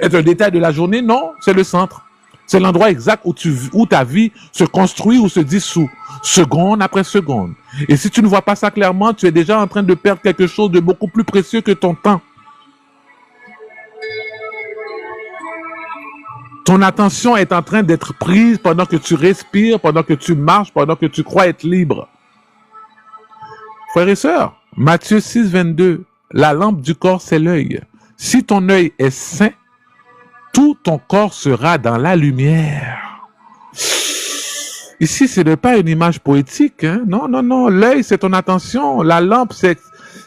est un détail de la journée. Non, c'est le centre. C'est l'endroit exact où ta vie se construit ou se dissout, seconde après seconde. Et si tu ne vois pas ça clairement, tu es déjà en train de perdre quelque chose de beaucoup plus précieux que ton temps. Ton attention est en train d'être prise pendant que tu respires, pendant que tu marches, pendant que tu crois être libre. Frères et sœurs, Matthieu 6, 22, la lampe du corps, c'est l'œil. Si ton œil est sain, tout ton corps sera dans la lumière. Ici, ce n'est pas une image poétique. Hein? Non, non, non. L'œil, c'est ton attention. La lampe, c'est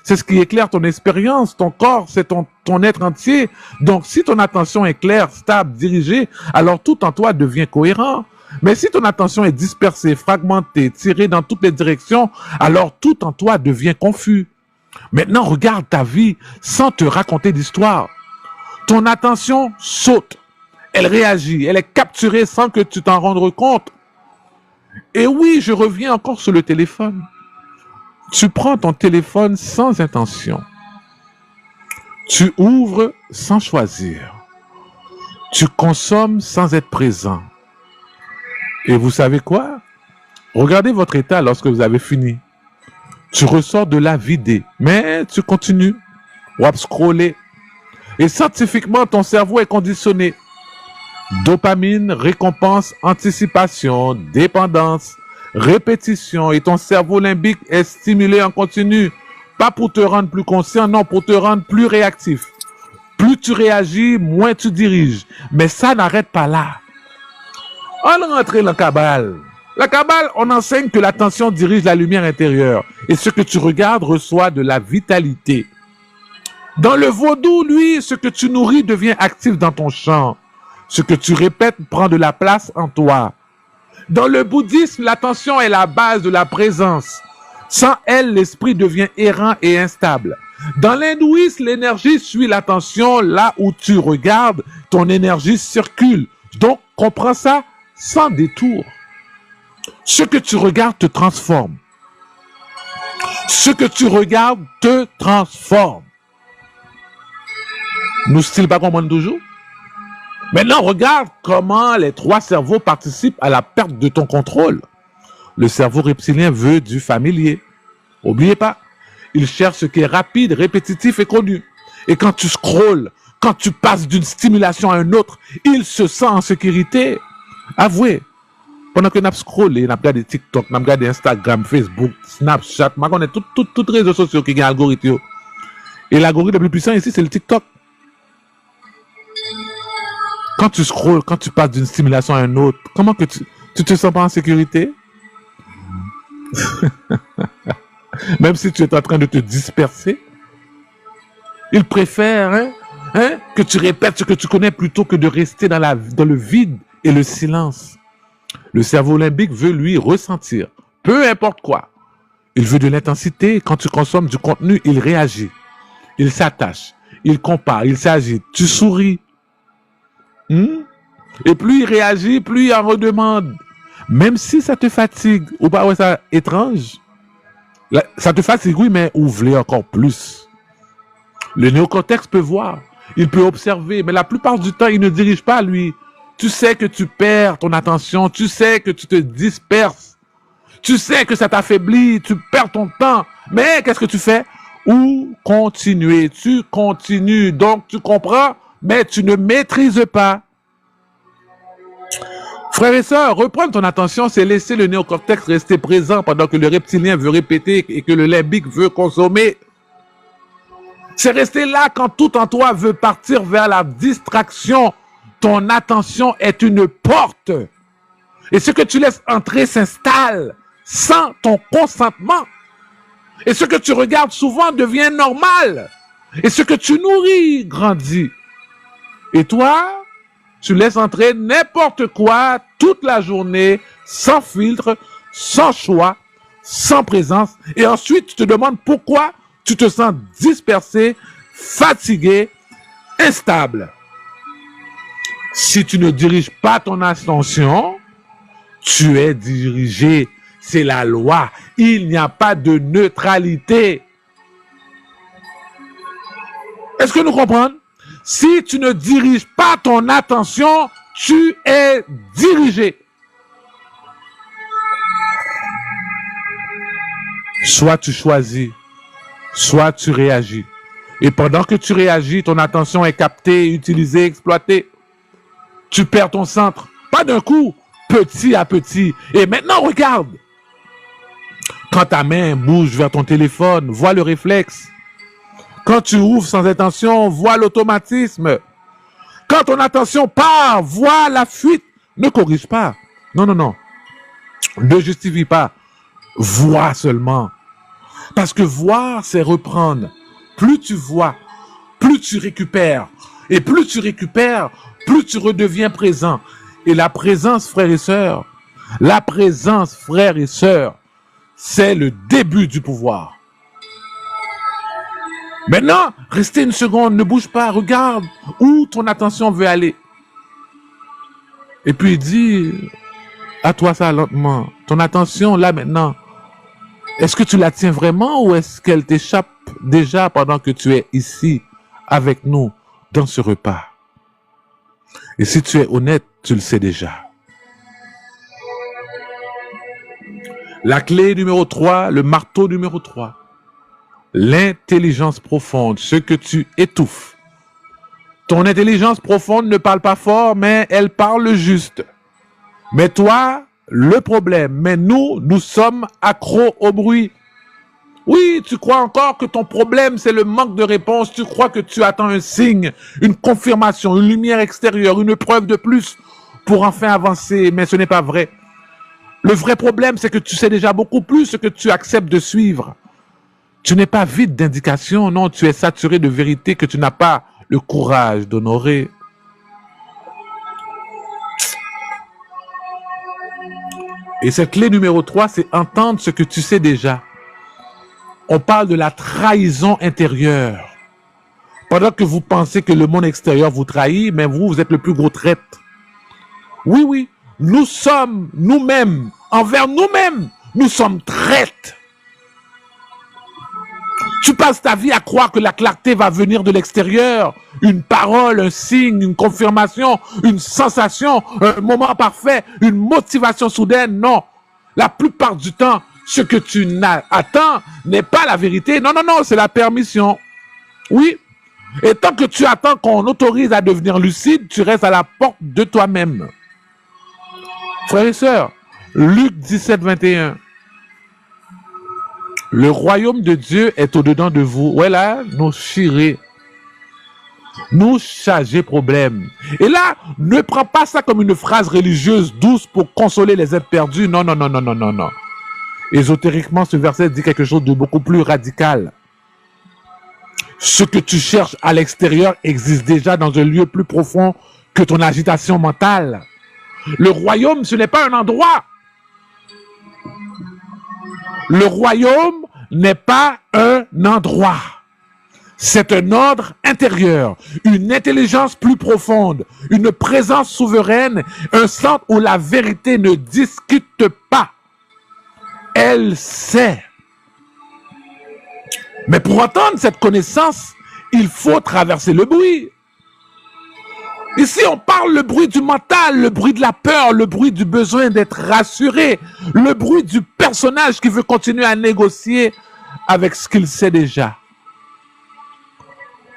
ce qui éclaire ton expérience. Ton corps, c'est ton être entier. Donc, si ton attention est claire, stable, dirigée, alors tout en toi devient cohérent. Mais si ton attention est dispersée, fragmentée, tirée dans toutes les directions, alors tout en toi devient confus. Maintenant, regarde ta vie sans te raconter d'histoire. Ton attention saute, elle réagit, elle est capturée sans que tu t'en rendes compte. Et oui, je reviens encore sur le téléphone. Tu prends ton téléphone sans intention. Tu ouvres sans choisir. Tu consommes sans être présent. Et vous savez quoi? Regardez votre état lorsque vous avez fini. Tu ressors de là vidé, mais tu continues. Ou scroller. Et scientifiquement, ton cerveau est conditionné. Dopamine, récompense, anticipation, dépendance, répétition. Et ton cerveau limbique est stimulé en continu. Pas pour te rendre plus conscient, non, pour te rendre plus réactif. Plus tu réagis, moins tu diriges. Mais ça n'arrête pas là. On rentre dans la Kabbale. La Kabbale, on enseigne que l'attention dirige la lumière intérieure. Et ce que tu regardes reçoit de la vitalité. Dans le vaudou, lui, ce que tu nourris devient actif dans ton champ. Ce que tu répètes prend de la place en toi. Dans le bouddhisme, l'attention est la base de la présence. Sans elle, l'esprit devient errant et instable. Dans l'hindouisme, l'énergie suit l'attention. Là où tu regardes, ton énergie circule. Donc, comprends ça sans détour. Ce que tu regardes te transforme. Ce que tu regardes te transforme. Nous style pas comprendre toujours. Maintenant, regarde comment les trois cerveaux participent à la perte de ton contrôle. Le cerveau reptilien veut du familier. N'oubliez pas, il cherche ce qui est rapide, répétitif et connu. Et quand tu scrolles, quand tu passes d'une stimulation à une autre, il se sent en sécurité. Avouez, pendant que nous scrollons, nous regardons TikTok, nous regardons Instagram, Facebook, Snapchat, nous connaissons tous les réseaux sociaux qui ont un algorithme. Et l'algorithme le plus puissant ici, c'est le TikTok. Quand tu scrolles, quand tu passes d'une stimulation à une autre, comment que tu te sens pas en sécurité? Même si tu es en train de te disperser, il préfère que tu répètes ce que tu connais plutôt que de rester dans le vide et le silence. Le cerveau limbique veut lui ressentir, peu importe quoi. Il veut de l'intensité. Quand tu consommes du contenu, il réagit. Il s'attache. Il compare. Il s'agite. Tu souris. Et plus il réagit, plus il en redemande. Même si ça te fatigue. Ou pas, ouais, ça étrange. Ça te fatigue, oui, mais ouvre-les encore plus. Le néocortex peut voir. Il peut observer. Mais la plupart du temps, il ne dirige pas, lui. Tu sais que tu perds ton attention. Tu sais que tu te disperses. Tu sais que ça t'affaiblit, tu perds ton temps. Mais qu'est-ce que tu fais? Ou continuer. Tu continues. Donc, tu comprends, mais tu ne maîtrises pas. Frères et sœurs, reprendre ton attention, c'est laisser le néocortex rester présent pendant que le reptilien veut répéter et que le limbique veut consommer. C'est rester là quand tout en toi veut partir vers la distraction. Ton attention est une porte. Et ce que tu laisses entrer s'installe sans ton consentement. Et ce que tu regardes souvent devient normal. Et ce que tu nourris grandit. Et toi, tu laisses entrer n'importe quoi toute la journée, sans filtre, sans choix, sans présence. Et ensuite, tu te demandes pourquoi tu te sens dispersé, fatigué, instable. Si tu ne diriges pas ton attention, tu es dirigé. C'est la loi. Il n'y a pas de neutralité. Est-ce que nous comprenons? Si tu ne diriges pas ton attention, tu es dirigé. Soit tu choisis, soit tu réagis. Et pendant que tu réagis, ton attention est captée, utilisée, exploitée. Tu perds ton centre. Pas d'un coup, petit à petit. Et maintenant, regarde. Quand ta main bouge vers ton téléphone, vois le réflexe. Quand tu ouvres sans intention, vois l'automatisme. Quand ton attention part, vois la fuite. Ne corrige pas. Non, non, non. Ne justifie pas. Vois seulement. Parce que voir, c'est reprendre. Plus tu vois, plus tu récupères. Et plus tu récupères, plus tu redeviens présent. Et la présence, frères et sœurs, c'est le début du pouvoir. Maintenant, restez une seconde, ne bouge pas, regarde où ton attention veut aller. Et puis dis à toi ça lentement. Ton attention là maintenant, est-ce que tu la tiens vraiment ou est-ce qu'elle t'échappe déjà pendant que tu es ici avec nous dans ce repas? Et si tu es honnête, tu le sais déjà. La clé numéro 3, le marteau numéro 3. L'intelligence profonde, ce que tu étouffes. Ton intelligence profonde ne parle pas fort, mais elle parle juste. Mais toi, le problème, mais nous sommes accros au bruit. Oui, tu crois encore que ton problème, c'est le manque de réponse. Tu crois que tu attends un signe, une confirmation, une lumière extérieure, une preuve de plus pour enfin avancer, mais ce n'est pas vrai. Le vrai problème, c'est que tu sais déjà beaucoup plus que tu acceptes de suivre. Tu n'es pas vide d'indications, non, tu es saturé de vérité que tu n'as pas le courage d'honorer. Et cette clé numéro 3, c'est entendre ce que tu sais déjà. On parle de la trahison intérieure. Pendant que vous pensez que le monde extérieur vous trahit, mais vous êtes le plus gros traître. Oui, oui, nous sommes nous-mêmes, envers nous-mêmes, nous sommes traîtres. Tu passes ta vie à croire que la clarté va venir de l'extérieur. Une parole, un signe, une confirmation, une sensation, un moment parfait, une motivation soudaine. Non, la plupart du temps, ce que tu attends n'est pas la vérité. Non, non, non, c'est la permission. Oui. Et tant que tu attends qu'on autorise à devenir lucide, tu restes à la porte de toi-même. Frères et sœurs, Luc 17, 21. Le royaume de Dieu est au-dedans de vous. Voilà, nous chirez. Nous charger problème. Et là, ne prends pas ça comme une phrase religieuse douce pour consoler les êtres perdus. Non, non, non, non, non, non, non. Ésotériquement, ce verset dit quelque chose de beaucoup plus radical. Ce que tu cherches à l'extérieur existe déjà dans un lieu plus profond que ton agitation mentale. Le royaume, ce n'est pas un endroit. Le royaume n'est pas un endroit. C'est un ordre intérieur, une intelligence plus profonde, une présence souveraine, un centre où la vérité ne discute pas. Elle sait. Mais pour entendre cette connaissance, il faut traverser le bruit. Ici, on parle le bruit du mental, le bruit de la peur, le bruit du besoin d'être rassuré, le bruit du personnage qui veut continuer à négocier avec ce qu'il sait déjà.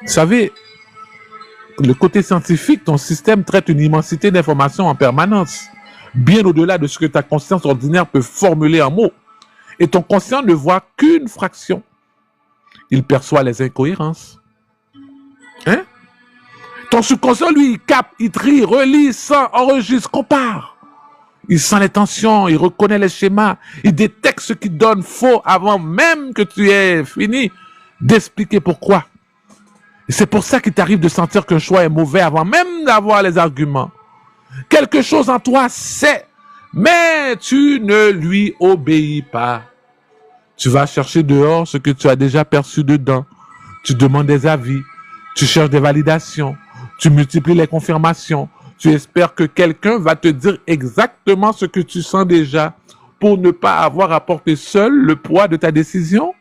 Vous savez, le côté scientifique, ton système traite une immensité d'informations en permanence, bien au-delà de ce que ta conscience ordinaire peut formuler en mots. Et ton conscient ne voit qu'une fraction. Il perçoit les incohérences. Hein? Ton subconscient, lui, il capte, il trie, relie, sent, enregistre, compare. Il sent les tensions, il reconnaît les schémas, il détecte ce qui donne faux avant même que tu aies fini d'expliquer pourquoi. Et c'est pour ça qu'il t'arrive de sentir qu'un choix est mauvais avant même d'avoir les arguments. Quelque chose en toi sait, mais tu ne lui obéis pas. Tu vas chercher dehors ce que tu as déjà perçu dedans. Tu demandes des avis, tu cherches des validations, tu multiplies les confirmations, tu espères que quelqu'un va te dire exactement ce que tu sens déjà pour ne pas avoir à porter seul le poids de ta décision.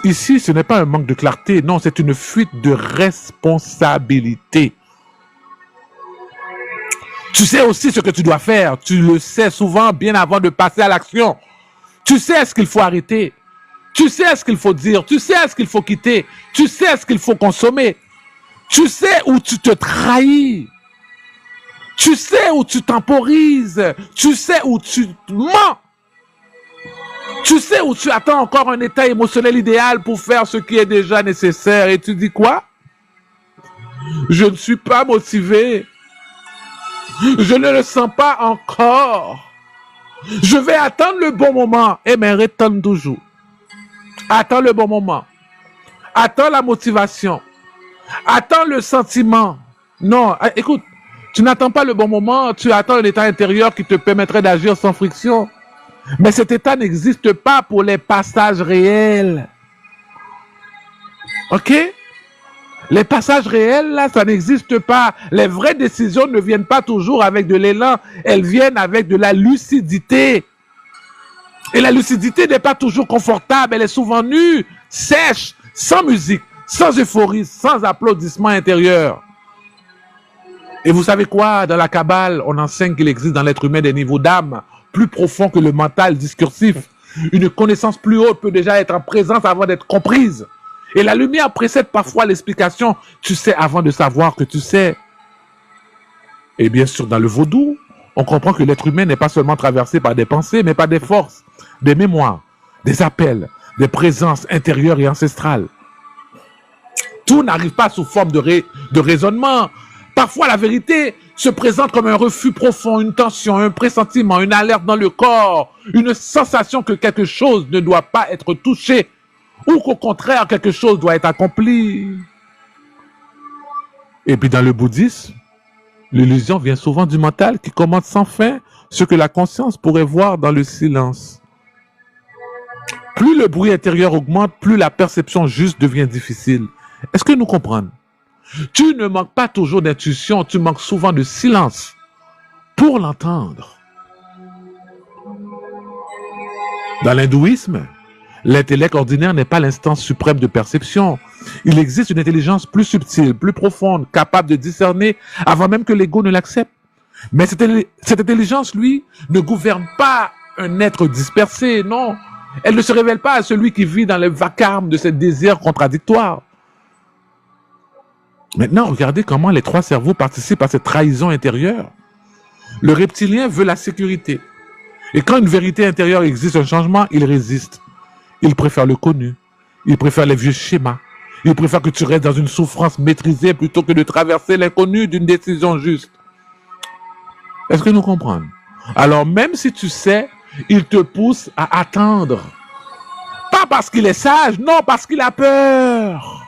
Ici, ce n'est pas un manque de clarté, non, c'est une fuite de responsabilité. Tu sais aussi ce que tu dois faire, tu le sais souvent bien avant de passer à l'action. Tu sais ce qu'il faut arrêter, tu sais ce qu'il faut dire, tu sais ce qu'il faut quitter, tu sais ce qu'il faut consommer. Tu sais où tu te trahis, tu sais où tu temporises, tu sais où tu mens. Tu sais où tu attends encore un état émotionnel idéal pour faire ce qui est déjà nécessaire. Et tu dis quoi? Je ne suis pas motivé. Je ne le sens pas encore. Je vais attendre le bon moment. Eh bien, rétonne toujours. Attends le bon moment. Attends la motivation. Attends le sentiment. Non, écoute, tu n'attends pas le bon moment. Tu attends un état intérieur qui te permettrait d'agir sans friction. Mais cet état n'existe pas pour les passages réels. Ok? Les passages réels, là, ça n'existe pas. Les vraies décisions ne viennent pas toujours avec de l'élan. Elles viennent avec de la lucidité. Et la lucidité n'est pas toujours confortable. Elle est souvent nue, sèche, sans musique, sans euphorie, sans applaudissements intérieurs. Et vous savez quoi? Dans la Kabbale, on enseigne qu'il existe dans l'être humain des niveaux d'âme plus profond que le mental discursif. Une connaissance plus haute peut déjà être en présence avant d'être comprise. Et la lumière précède parfois l'explication. Tu sais avant de savoir que tu sais. Et bien sûr, dans le vaudou, on comprend que l'être humain n'est pas seulement traversé par des pensées, mais par des forces, des mémoires, des appels, des présences intérieures et ancestrales. Tout n'arrive pas sous forme de raisonnement. Parfois, la vérité se présente comme un refus profond, une tension, un pressentiment, une alerte dans le corps, une sensation que quelque chose ne doit pas être touché ou qu'au contraire, quelque chose doit être accompli. Et puis dans le bouddhisme, l'illusion vient souvent du mental qui commande sans fin ce que la conscience pourrait voir dans le silence. Plus le bruit intérieur augmente, plus la perception juste devient difficile. Est-ce que nous comprenons? Tu ne manques pas toujours d'intuition, tu manques souvent de silence pour l'entendre. Dans l'hindouisme, l'intellect ordinaire n'est pas l'instance suprême de perception. Il existe une intelligence plus subtile, plus profonde, capable de discerner avant même que l'ego ne l'accepte. Mais cette intelligence, lui, ne gouverne pas un être dispersé, non. Elle ne se révèle pas à celui qui vit dans le vacarme de ses désirs contradictoires. Maintenant, regardez comment les trois cerveaux participent à cette trahison intérieure. Le reptilien veut la sécurité. Et quand une vérité intérieure existe, un changement, il résiste. Il préfère le connu. Il préfère les vieux schémas. Il préfère que tu restes dans une souffrance maîtrisée plutôt que de traverser l'inconnu d'une décision juste. Est-ce que nous comprenons? Alors, même si tu sais, il te pousse à attendre. Pas parce qu'il est sage, non, parce qu'il a peur.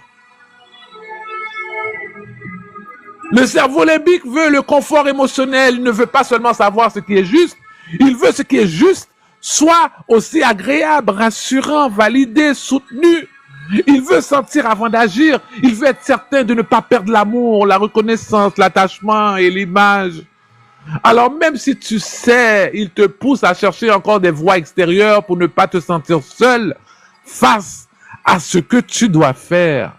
Le cerveau limbique veut le confort émotionnel. Il ne veut pas seulement savoir ce qui est juste. Il veut ce qui est juste soit aussi agréable, rassurant, validé, soutenu. Il veut sentir avant d'agir. Il veut être certain de ne pas perdre l'amour, la reconnaissance, l'attachement et l'image. Alors même si tu sais, il te pousse à chercher encore des voies extérieures pour ne pas te sentir seul face à ce que tu dois faire.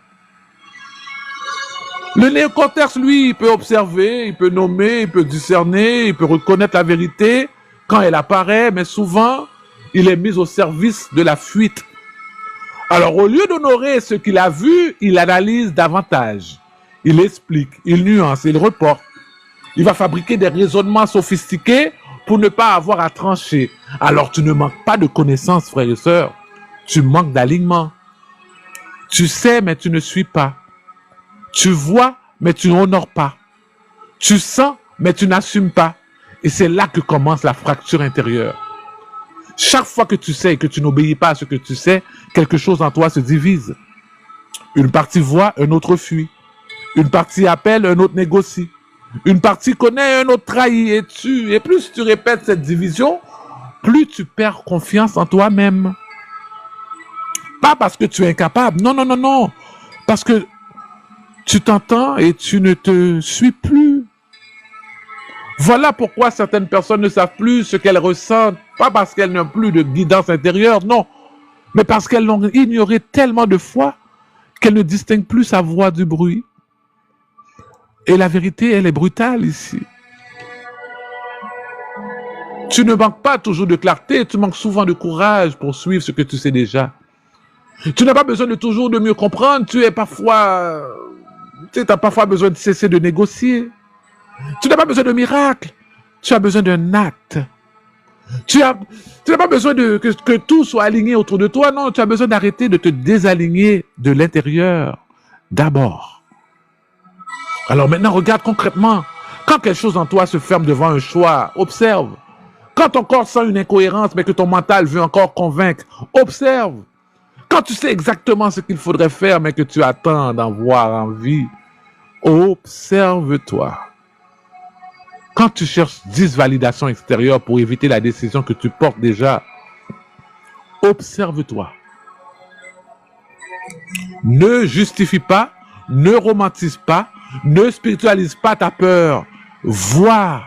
Le néocortex, lui, il peut observer, il peut nommer, il peut discerner, il peut reconnaître la vérité quand elle apparaît, mais souvent, il est mis au service de la fuite. Alors, au lieu d'honorer ce qu'il a vu, il analyse davantage. Il explique, il nuance, il reporte. Il va fabriquer des raisonnements sophistiqués pour ne pas avoir à trancher. Alors, tu ne manques pas de connaissances, frères et sœurs. Tu manques d'alignement. Tu sais, mais tu ne suis pas. Tu vois, mais tu n'honores pas. Tu sens, mais tu n'assumes pas. Et c'est là que commence la fracture intérieure. Chaque fois que tu sais et que tu n'obéis pas à ce que tu sais, quelque chose en toi se divise. Une partie voit, un autre fuit. Une partie appelle, un autre négocie. Une partie connaît, un autre trahit et tue. Et plus tu répètes cette division, plus tu perds confiance en toi-même. Pas parce que tu es incapable. Non, non, non, non. Parce que tu t'entends et tu ne te suis plus. Voilà pourquoi certaines personnes ne savent plus ce qu'elles ressentent. Pas parce qu'elles n'ont plus de guidance intérieure, non. Mais parce qu'elles l'ont ignoré tellement de fois qu'elles ne distinguent plus sa voix du bruit. Et la vérité, elle est brutale ici. Tu ne manques pas toujours de clarté, tu manques souvent de courage pour suivre ce que tu sais déjà. Tu n'as pas besoin de toujours de mieux comprendre, tu as parfois besoin de cesser de négocier. Tu n'as pas besoin de miracle, tu as besoin d'un acte. Tu n'as pas besoin que tout soit aligné autour de toi, non, tu as besoin d'arrêter de te désaligner de l'intérieur d'abord. Alors maintenant, regarde concrètement. Quand quelque chose en toi se ferme devant un choix, observe. Quand ton corps sent une incohérence, mais que ton mental veut encore convaincre, observe. Quand tu sais exactement ce qu'il faudrait faire, mais que tu attends d'en voir envie, observe-toi. Quand tu cherches 10 validations extérieures pour éviter la décision que tu portes déjà, observe-toi. Ne justifie pas, ne romantise pas, ne spiritualise pas ta peur. Vois.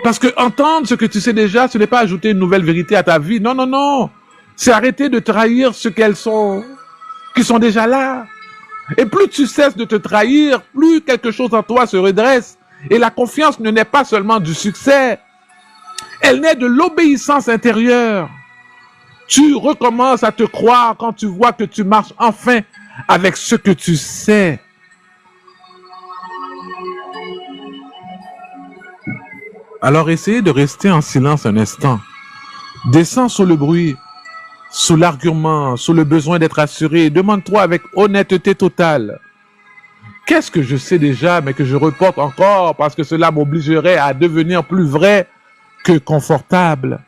Parce que entendre ce que tu sais déjà, ce n'est pas ajouter une nouvelle vérité à ta vie. Non, non, non. C'est arrêter de trahir ce qu'elles sont, qui sont déjà là. Et plus tu cesses de te trahir, plus quelque chose en toi se redresse. Et la confiance ne naît pas seulement du succès. Elle naît de l'obéissance intérieure. Tu recommences à te croire quand tu vois que tu marches enfin avec ce que tu sais. Alors essayez de rester en silence un instant. Descends sous le bruit, sous l'argument, sous le besoin d'être assuré. Demande-toi avec honnêteté totale. Qu'est-ce que je sais déjà mais que je reporte encore parce que cela m'obligerait à devenir plus vrai que confortable?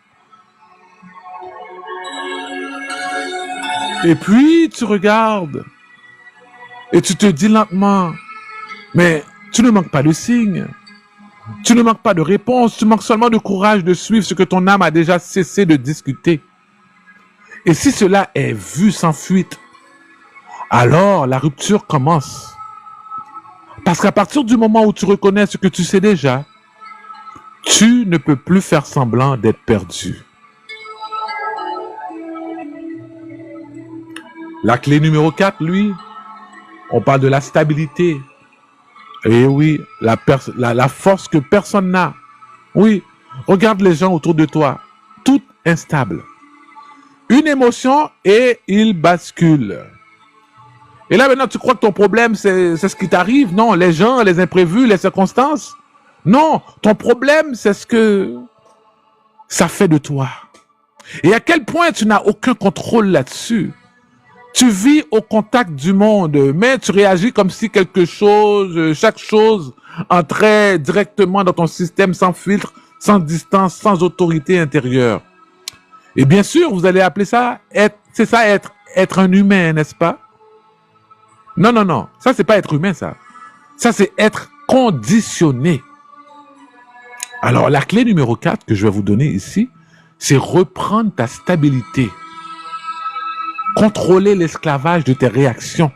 Et puis tu regardes et tu te dis lentement, mais tu ne manques pas de signes. Tu ne manques pas de réponse, tu manques seulement de courage de suivre ce que ton âme a déjà cessé de discuter. Et si cela est vu sans fuite, alors la rupture commence. Parce qu'à partir du moment où tu reconnais ce que tu sais déjà, tu ne peux plus faire semblant d'être perdu. La clé numéro 4, lui, on parle de la stabilité. Et oui, la force que personne n'a. Oui, regarde les gens autour de toi, tout instable. Une émotion et il bascule. Et là maintenant tu crois que ton problème c'est ce qui t'arrive? Non, les gens, les imprévus, les circonstances. Non, ton problème c'est ce que ça fait de toi. Et à quel point tu n'as aucun contrôle là-dessus. Tu vis au contact du monde, mais tu réagis comme si chaque chose entrait directement dans ton système sans filtre, sans distance, sans autorité intérieure. Et bien sûr, vous allez appeler ça être un humain, n'est-ce pas? Non, non, non. Ça, c'est pas être humain, ça. Ça, c'est être conditionné. Alors, la clé numéro 4 que je vais vous donner ici, c'est reprendre ta stabilité. Contrôler l'esclavage de tes réactions.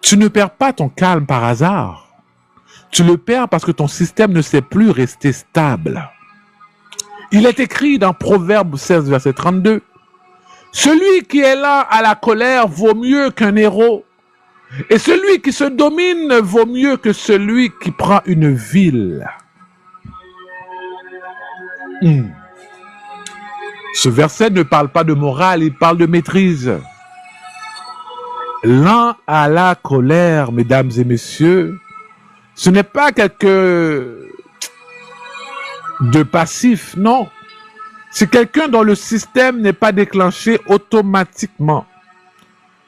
Tu ne perds pas ton calme par hasard. Tu le perds parce que ton système ne sait plus rester stable. Il est écrit dans Proverbe 16, verset 32. Celui qui est là à la colère vaut mieux qu'un héros. Et celui qui se domine vaut mieux que celui qui prend une ville. Ce verset ne parle pas de morale, il parle de maîtrise. Lent à la colère, mesdames et messieurs, ce n'est pas quelque de passif, non. C'est quelqu'un dont le système n'est pas déclenché automatiquement.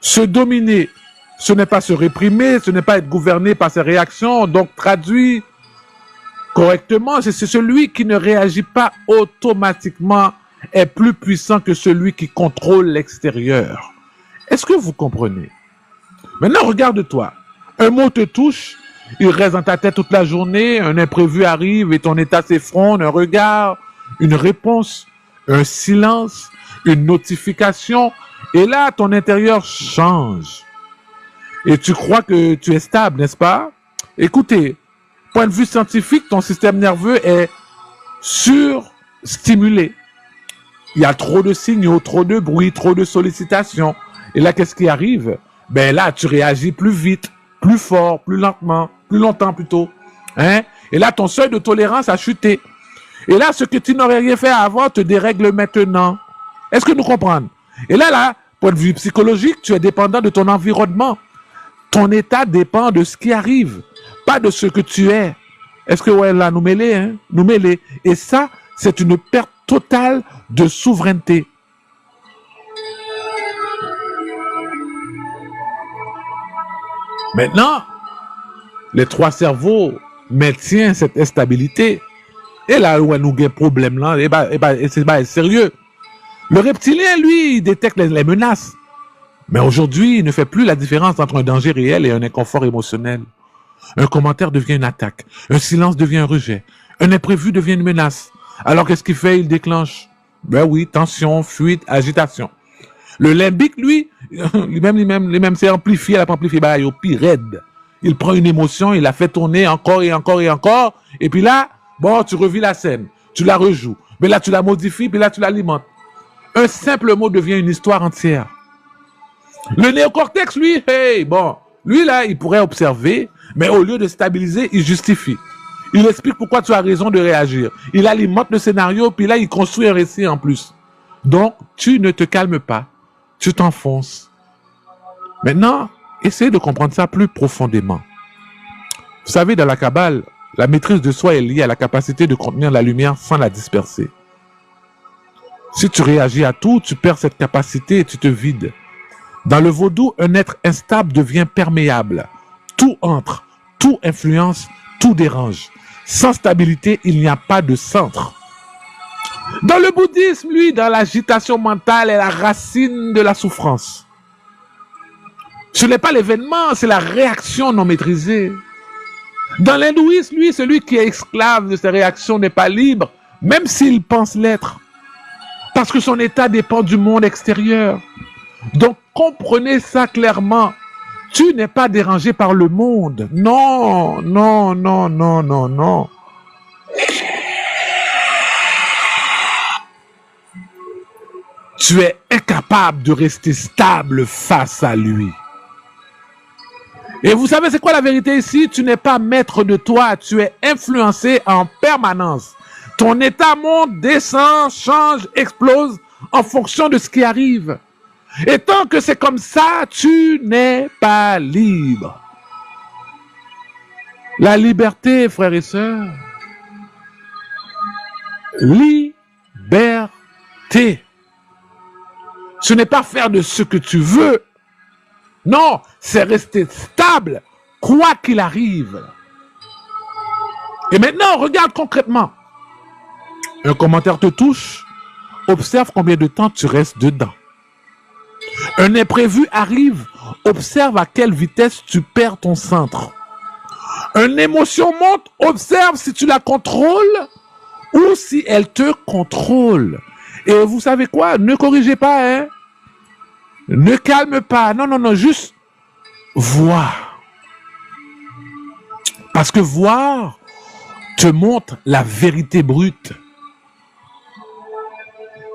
Se dominer, ce n'est pas se réprimer, ce n'est pas être gouverné par ses réactions. Donc, traduit correctement, c'est celui qui ne réagit pas automatiquement est plus puissant que celui qui contrôle l'extérieur. Est-ce que vous comprenez? Maintenant, regarde-toi. Un mot te touche, il reste dans ta tête toute la journée, un imprévu arrive et ton état s'effondre, un regard, une réponse, un silence, une notification, et là, ton intérieur change. Et tu crois que tu es stable, n'est-ce pas? Écoutez, point de vue scientifique, ton système nerveux est surstimulé. Il y a trop de signaux, trop de bruit, trop de sollicitations. Et là, qu'est-ce qui arrive? Ben là, tu réagis plus vite, plus fort, plus lentement, plus longtemps plutôt. Hein? Et là, ton seuil de tolérance a chuté. Et là, ce que tu n'aurais rien fait avant te dérègle maintenant. Est-ce que nous comprenons? Et là, point de vue psychologique, tu es dépendant de ton environnement. Ton état dépend de ce qui arrive, pas de ce que tu es. Est-ce que ouais, là, nous mêlés, hein? Nous mêlés. Et ça, c'est une perte totale de souveraineté. Maintenant, les trois cerveaux maintiennent cette instabilité. Et là où nous avons un problème là, c'est sérieux. Le reptilien, lui, il détecte les menaces. Mais aujourd'hui, il ne fait plus la différence entre un danger réel et un inconfort émotionnel. Un commentaire devient une attaque. Un silence devient un rejet. Un imprévu devient une menace. Alors qu'est-ce qu'il fait? Il déclenche. Ben oui, tension, fuite, agitation. Le limbique, lui, lui-même, c'est amplifié, il a amplifié, bah, il est au pire raide. Il prend une émotion, il la fait tourner encore et encore et encore. Et puis là, bon, tu revis la scène. Tu la rejoues. Mais là, tu la modifies, puis là, tu l'alimentes. Un simple mot devient une histoire entière. Le néocortex, lui, hey, bon, lui, là, il pourrait observer, mais au lieu de stabiliser, il justifie. Il explique pourquoi tu as raison de réagir. Il alimente le scénario, puis là, il construit un récit en plus. Donc, tu ne te calmes pas. Tu t'enfonces. Maintenant, essayez de comprendre ça plus profondément. Vous savez, dans la Kabbale, la maîtrise de soi est liée à la capacité de contenir la lumière sans la disperser. Si tu réagis à tout, tu perds cette capacité et tu te vides. Dans le vaudou, un être instable devient perméable. Tout entre, tout influence, tout dérange. Sans stabilité, il n'y a pas de centre. Dans le bouddhisme, lui, dans l'agitation mentale est la racine de la souffrance. Ce n'est pas l'événement, c'est la réaction non maîtrisée. Dans l'hindouisme, lui, celui qui est esclave de ses réactions n'est pas libre, même s'il pense l'être. Parce que son état dépend du monde extérieur. Donc, comprenez ça clairement. Tu n'es pas dérangé par le monde. Non, non, non, non, non, non. Tu es incapable de rester stable face à lui. Et vous savez, c'est quoi la vérité ici? Tu n'es pas maître de toi, tu es influencé en permanence. Ton état monte, descend, change, explose en fonction de ce qui arrive. Et tant que c'est comme ça, tu n'es pas libre. La liberté, frères et sœurs, liberté. Ce n'est pas faire de ce que tu veux. Non, c'est rester stable, quoi qu'il arrive. Et maintenant, regarde concrètement. Un commentaire te touche, observe combien de temps tu restes dedans. Un imprévu arrive, observe à quelle vitesse tu perds ton centre. Une émotion monte, observe si tu la contrôles ou si elle te contrôle. Et vous savez quoi? Ne corrigez pas, hein? Ne calme pas. Non, non, non, juste voir. Parce que voir te montre la vérité brute.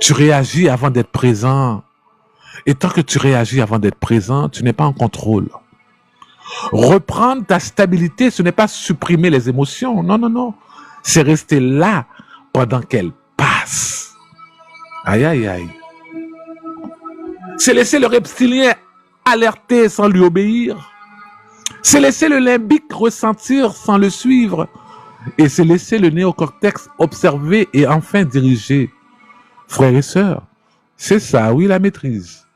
Tu réagis avant d'être présent. Et tant que tu réagis avant d'être présent, tu n'es pas en contrôle. Reprendre ta stabilité, ce n'est pas supprimer les émotions. Non, non, non. C'est rester là pendant qu'elles passent. Aïe, aïe, aïe. C'est laisser le reptilien alerter sans lui obéir. C'est laisser le limbique ressentir sans le suivre. Et c'est laisser le néocortex observer et enfin diriger. Frères et sœurs, c'est ça, oui, la maîtrise.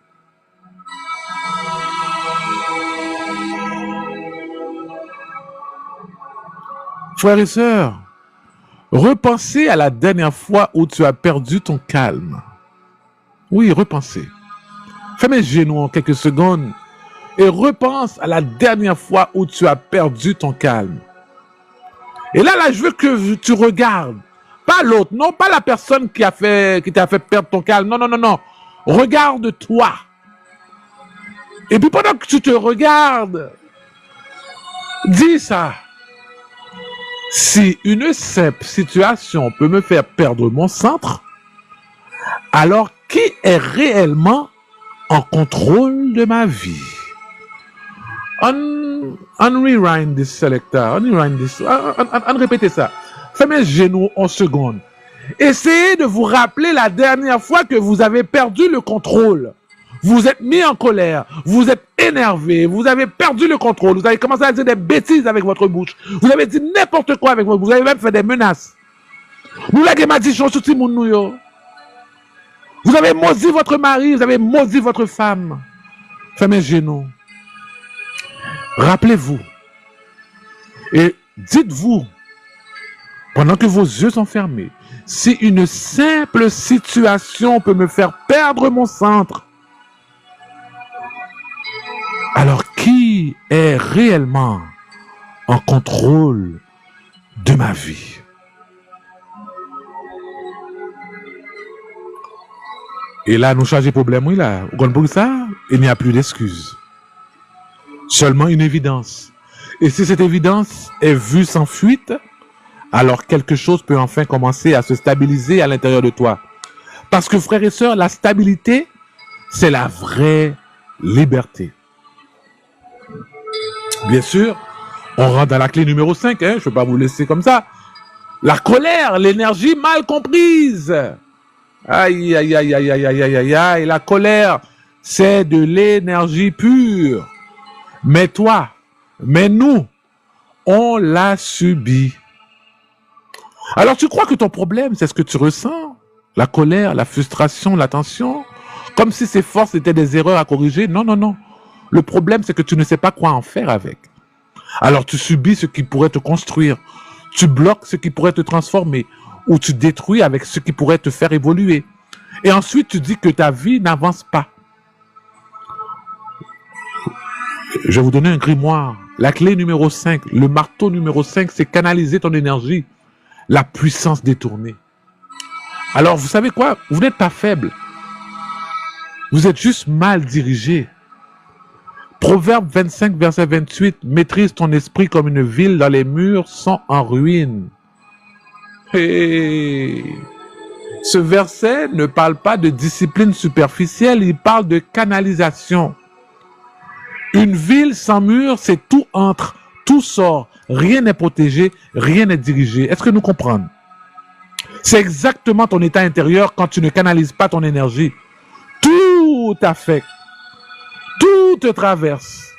Frères et sœurs, repensez à la dernière fois où tu as perdu ton calme. Oui, repensez. Fermez les genoux en quelques secondes et repense à la dernière fois où tu as perdu ton calme. Et là, je veux que tu regardes. Pas l'autre, non, pas la personne qui t'a fait perdre ton calme. Non, non, non, non. Regarde-toi. Et puis pendant que tu te regardes, dis ça. Si une simple situation peut me faire perdre mon centre, alors qui est réellement en contrôle de ma vie? On rewind this selector. On rewind this. On répétez ça. Fermez les genoux en seconde. Essayez de vous rappeler la dernière fois que vous avez perdu le contrôle. Vous êtes mis en colère, vous êtes énervé, vous avez perdu le contrôle, vous avez commencé à dire des bêtises avec votre bouche, vous avez dit n'importe quoi avec votre bouche, vous avez même fait des menaces. Vous avez maudit votre mari, vous avez maudit votre femme. Fermez les genoux. Rappelez-vous et dites-vous, pendant que vos yeux sont fermés, si une simple situation peut me faire perdre mon centre, alors qui est réellement en contrôle de ma vie? Et là, nous changeons le problème, oui, là. Pour ça, il n'y a plus d'excuses. Seulement une évidence. Et si cette évidence est vue sans fuite, alors quelque chose peut enfin commencer à se stabiliser à l'intérieur de toi. Parce que, frères et sœurs, la stabilité, c'est la vraie liberté. Bien sûr, on rentre dans la clé numéro 5, hein, je ne peux pas vous laisser comme ça. La colère, l'énergie mal comprise. Aïe, aïe, aïe, aïe, aïe, aïe, aïe, aïe, aïe. La colère, c'est de l'énergie pure. Mais toi, mais nous, on l'a subi. Alors tu crois que ton problème, c'est ce que tu ressens? La colère, la frustration, la tension? Comme si ces forces étaient des erreurs à corriger? Non, non, non. Le problème, c'est que tu ne sais pas quoi en faire avec. Alors tu subis ce qui pourrait te construire. Tu bloques ce qui pourrait te transformer. Ou tu détruis avec ce qui pourrait te faire évoluer. Et ensuite, tu dis que ta vie n'avance pas. Je vais vous donner un grimoire. La clé numéro 5, le marteau numéro 5, c'est canaliser ton énergie. La puissance détournée. Alors, vous savez quoi? Vous n'êtes pas faible. Vous êtes juste mal dirigé. Proverbe 25, verset 28, maîtrise ton esprit comme une ville dont les murs sont en ruine. Et ce verset ne parle pas de discipline superficielle, il parle de canalisation. Une ville sans mur, c'est tout entre, tout sort, rien n'est protégé, rien n'est dirigé. Est-ce que nous comprenons? C'est exactement ton état intérieur quand tu ne canalises pas ton énergie. Tout t'affecte. Tout te traverse,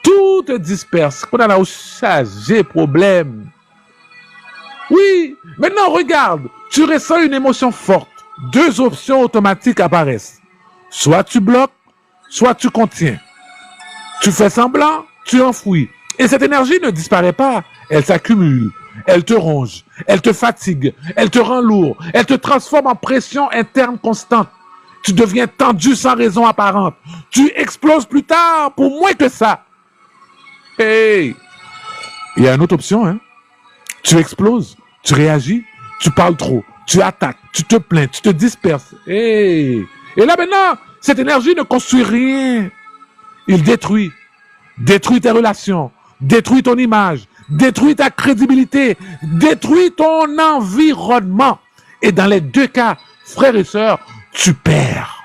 tout te disperse. Qu'on a là où chargé problème. Oui, maintenant regarde, tu ressens une émotion forte. Deux options automatiques apparaissent. Soit tu bloques, soit tu contiens. Tu fais semblant, tu enfouis. Et cette énergie ne disparaît pas, elle s'accumule. Elle te ronge, elle te fatigue, elle te rend lourd, elle te transforme en pression interne constante. Tu deviens tendu sans raison apparente. Tu exploses plus tard pour moins que ça. Hey! Il y a une autre option, hein? Tu exploses, tu réagis, tu parles trop, tu attaques, tu te plains, tu te disperses. Hey! Et là maintenant, cette énergie ne construit rien. Il détruit. Détruit tes relations, détruit ton image, détruit ta crédibilité, détruit ton environnement. Et dans les deux cas, frères et sœurs, tu perds.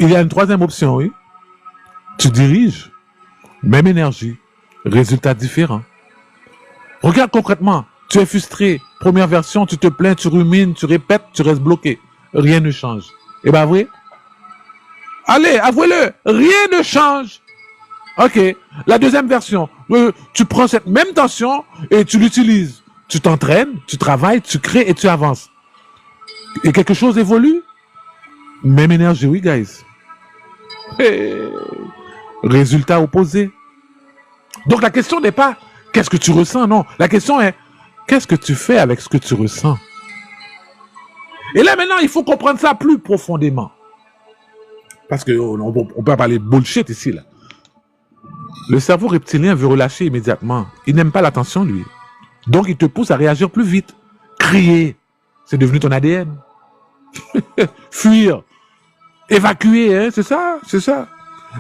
Il y a une troisième option, oui. Tu diriges, même énergie, résultat différent. Regarde concrètement, tu es frustré. Première version, tu te plains, tu rumines, tu répètes, tu restes bloqué. Rien ne change. Eh bien, vrai? Allez, avouez-le, rien ne change. Ok, la deuxième version, tu prends cette même tension et tu l'utilises. Tu t'entraînes, tu travailles, tu crées et tu avances. Et quelque chose évolue? Même énergie, oui, guys. Hey. Résultat opposé. Donc la question n'est pas qu'est-ce que tu ressens, non. La question est qu'est-ce que tu fais avec ce que tu ressens. Et là maintenant, il faut comprendre ça plus profondément. Parce qu'on peut parler de bullshit ici, là. Le cerveau reptilien veut relâcher immédiatement. Il n'aime pas l'attention, lui. Donc, il te pousse à réagir plus vite. Crier, c'est devenu ton ADN. Fuir, évacuer, hein, c'est ça, c'est ça.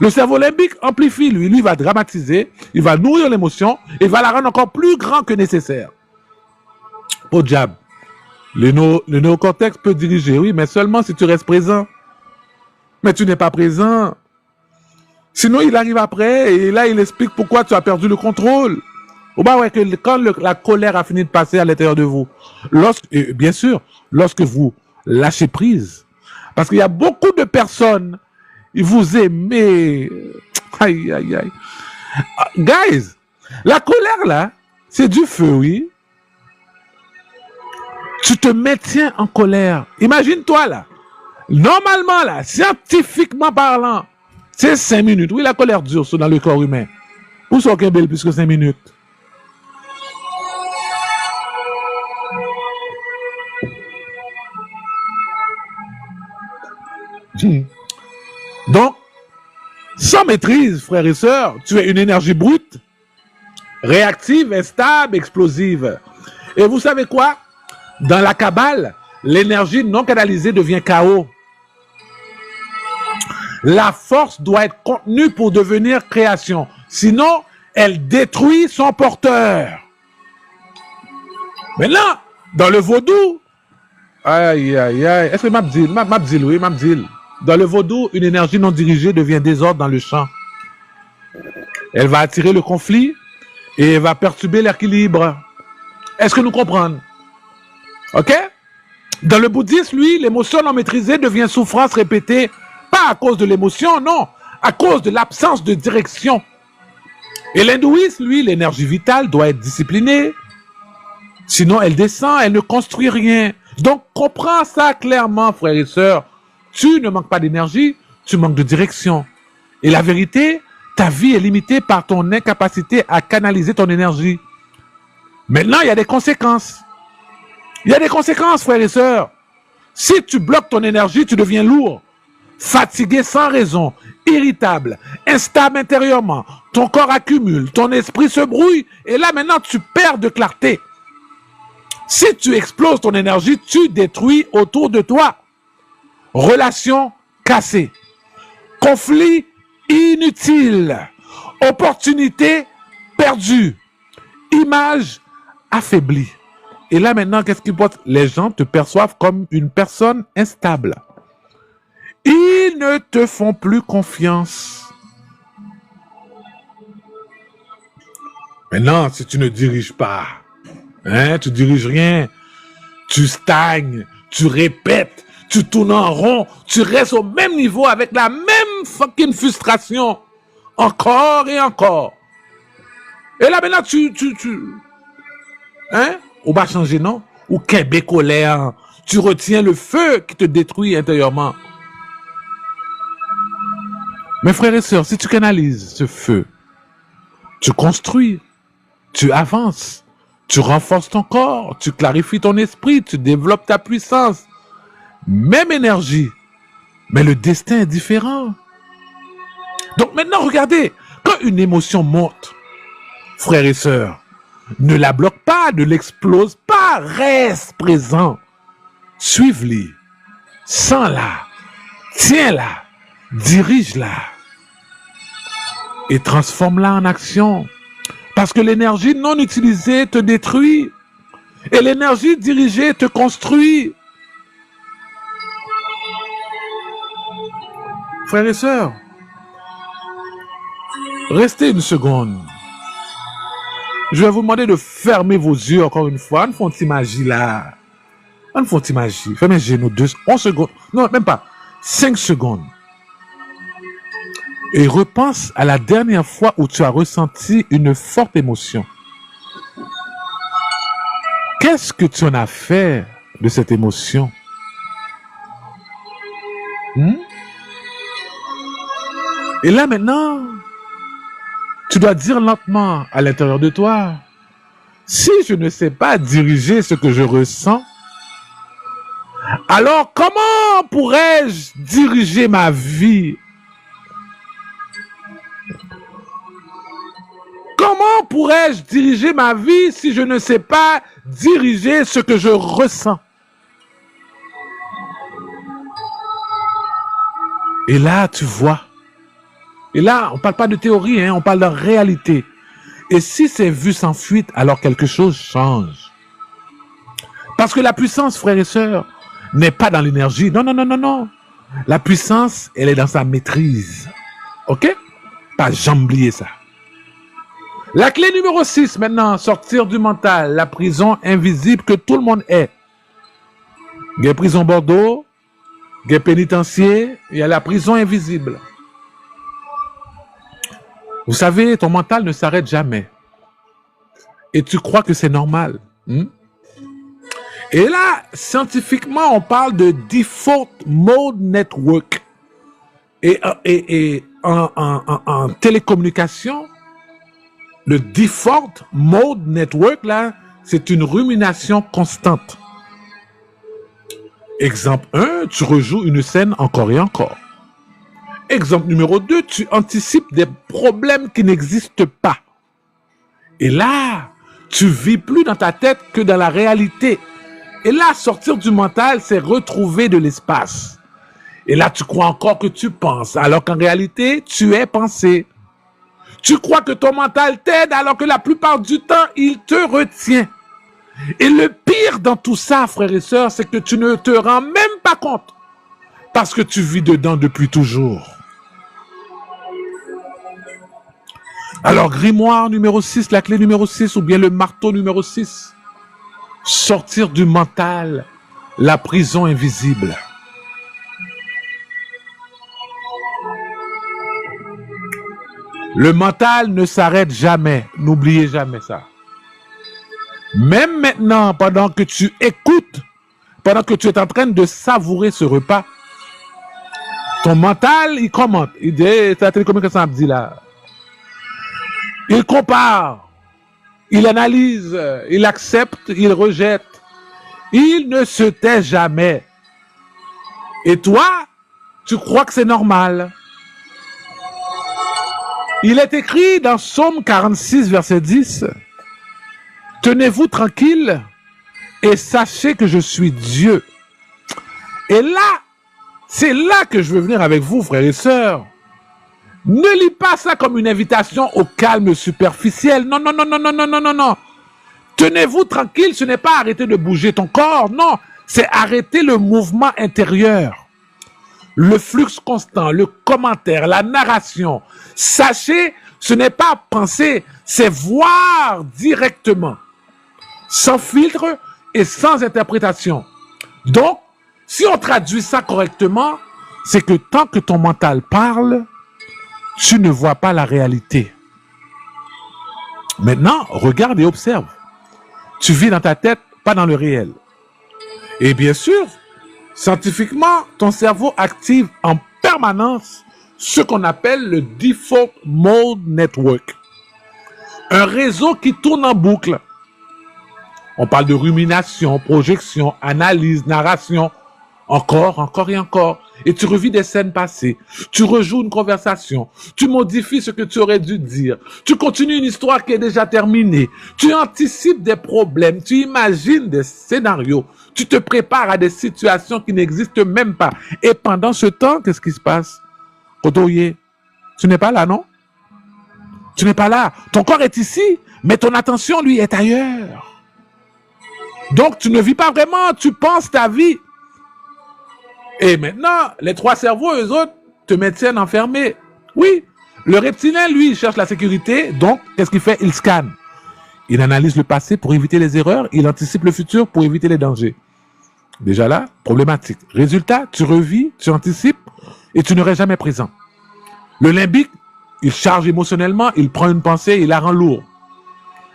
Le cerveau limbique amplifie, lui. Lui, il va dramatiser, il va nourrir l'émotion, et va la rendre encore plus grand que nécessaire. Au diable. Le néocortex peut diriger, oui, mais seulement si tu restes présent. Mais tu n'es pas présent. Sinon, il arrive après et là, il explique pourquoi tu as perdu le contrôle. Ou bah ouais, que quand la colère a fini de passer à l'intérieur de vous, et bien sûr, lorsque vous lâchez prise, parce qu'il y a beaucoup de personnes, ils vous aiment. Aïe, aïe, aïe. Guys, la colère là, c'est du feu, oui. Tu te maintiens en colère. Imagine-toi là. Normalement, là, scientifiquement parlant, c'est 5 minutes. Oui, la colère dure dans le corps humain. Pour ça, aucun bel plus que 5 minutes. Donc, sans maîtrise, frères et sœurs, tu es une énergie brute, réactive, instable, explosive. Et vous savez quoi? Dans la Kabbale, l'énergie non canalisée devient chaos. La force doit être contenue pour devenir création. Sinon, elle détruit son porteur. Maintenant, dans le vaudou, aïe, aïe, aïe. Est-ce que Mabdil, oui, Mabdil. Dans le vaudou, une énergie non dirigée devient désordre dans le champ. Elle va attirer le conflit et elle va perturber l'équilibre. Est-ce que nous comprenons? Ok? Dans le bouddhisme, lui, l'émotion non maîtrisée devient souffrance répétée. Pas à cause de l'émotion, non, à cause de l'absence de direction. Et l'hindouisme, lui, l'énergie vitale doit être disciplinée. Sinon, elle descend, elle ne construit rien. Donc, comprends ça clairement, frères et sœurs. Tu ne manques pas d'énergie, tu manques de direction. Et la vérité, ta vie est limitée par ton incapacité à canaliser ton énergie. Maintenant, il y a des conséquences. Il y a des conséquences, frères et sœurs. Si tu bloques ton énergie, tu deviens lourd. Fatigué sans raison, irritable, instable intérieurement, ton corps accumule, ton esprit se brouille, et là maintenant tu perds de clarté. Si tu exploses ton énergie, tu détruis autour de toi. Relations cassées, conflits inutiles, opportunités perdues, image affaiblie. Et là maintenant, qu'est-ce qui passe? Les gens te perçoivent comme une personne instable. Ils ne te font plus confiance. Maintenant, si tu ne diriges pas, hein, tu diriges rien, tu stagnes, tu répètes, tu tournes en rond, tu restes au même niveau avec la même fucking frustration, encore et encore. Et là maintenant, hein, on va changer, non? Ou Québec colère, tu retiens le feu qui te détruit intérieurement. Mes frères et sœurs, si tu canalises ce feu, tu construis, tu avances, tu renforces ton corps, tu clarifies ton esprit, tu développes ta puissance. même énergie, mais le destin est différent. Donc maintenant, regardez, quand une émotion monte, frères et sœurs, ne la bloque pas, ne l'explose pas, reste présent. Suive-les, sens-la, tiens-la, dirige-la et transforme-la en action. Parce que l'énergie non utilisée te détruit et l'énergie dirigée te construit. Frères et sœurs, restez une seconde. Je vais vous demander de fermer vos yeux encore une fois. On fait une petite magie là. On fait une petite magie. Fermez les yeux 11 secondes. Non, même pas. 5 secondes. Et repense à la dernière fois où tu as ressenti une forte émotion. Qu'est-ce que tu en as fait de cette émotion? Et là maintenant, tu dois dire lentement à l'intérieur de toi, si je ne sais pas diriger ce que je ressens, alors comment pourrais-je diriger ma vie? Comment pourrais-je diriger ma vie si je ne sais pas diriger ce que je ressens? Et là, tu vois. Et là, on ne parle pas de théorie, hein, on parle de réalité. Et si c'est vu sans fuite, alors quelque chose change. Parce que la puissance, frères et sœurs, n'est pas dans l'énergie. Non, non, non, non, non. La puissance, elle est dans sa maîtrise. OK? Pas jamais oublier ça. La clé numéro 6, maintenant, sortir du mental, la prison invisible que tout le monde est. Il y a la prison Bordeaux, il y a pénitencier, il y a la prison invisible. Vous savez, ton mental ne s'arrête jamais. Et tu crois que c'est normal. Et là, scientifiquement, on parle de Default Mode Network. Et en télécommunication, le Default Mode Network, là, c'est une rumination constante. Exemple 1, tu rejoues une scène encore et encore. Exemple numéro 2, tu anticipes des problèmes qui n'existent pas. Et là, tu vis plus dans ta tête que dans la réalité. Et là, sortir du mental, c'est retrouver de l'espace. Et là, tu crois encore que tu penses, alors qu'en réalité, tu es pensé. Tu crois que ton mental t'aide, alors que la plupart du temps, il te retient. Et le pire dans tout ça, frères et sœurs, c'est que tu ne te rends même pas compte. Parce que tu vis dedans depuis toujours. Alors, grimoire numéro 6, la clé numéro 6, ou bien le marteau numéro 6. Sortir du mental, la prison invisible. Le mental ne s'arrête jamais. N'oubliez jamais ça. Même maintenant, pendant que tu écoutes, pendant que tu es en train de savourer ce repas, ton mental, il commente. Il dit, hey, ça me dit là. Il compare, il analyse, il accepte, il rejette. Il ne se tait jamais. Et toi, tu crois que c'est normal. Il est écrit dans Psaume 46, verset 10, « Tenez-vous tranquille et sachez que je suis Dieu. » Et là, c'est là que je veux venir avec vous, frères et sœurs. Ne lis pas ça comme une invitation au calme superficiel. Non, non, non, non, non, non, non, non, non. Tenez-vous tranquille, ce n'est pas arrêter de bouger ton corps, non. C'est arrêter le mouvement intérieur. Le flux constant, le commentaire, la narration. Sachez, ce n'est pas penser, c'est voir directement. Sans filtre et sans interprétation. Donc, si on traduit ça correctement, c'est que tant que ton mental parle, tu ne vois pas la réalité. Maintenant, regarde et observe. Tu vis dans ta tête, pas dans le réel. Et bien sûr, scientifiquement, ton cerveau active en permanence ce qu'on appelle le Default Mode Network. Un réseau qui tourne en boucle. On parle de rumination, projection, analyse, narration. Encore, encore et encore. Et tu revis des scènes passées. Tu rejoues une conversation. Tu modifies ce que tu aurais dû dire. Tu continues une histoire qui est déjà terminée. Tu anticipes des problèmes. Tu imagines des scénarios. Tu te prépares à des situations qui n'existent même pas. Et pendant ce temps, qu'est-ce qui se passe? Kotoye, tu n'es pas là, non? Tu n'es pas là. Ton corps est ici, mais ton attention, lui, est ailleurs. Donc, tu ne vis pas vraiment. Tu penses ta vie. Et maintenant, les trois cerveaux, eux autres, te maintiennent enfermé. Oui, le reptilien, lui, il cherche la sécurité. Donc, qu'est-ce qu'il fait? Il scanne. Il analyse le passé pour éviter les erreurs. Il anticipe le futur pour éviter les dangers. Déjà là, problématique. Résultat, tu revis, tu anticipes et tu n'aurais jamais présent. Le limbique, il charge émotionnellement, il prend une pensée, il la rend lourde.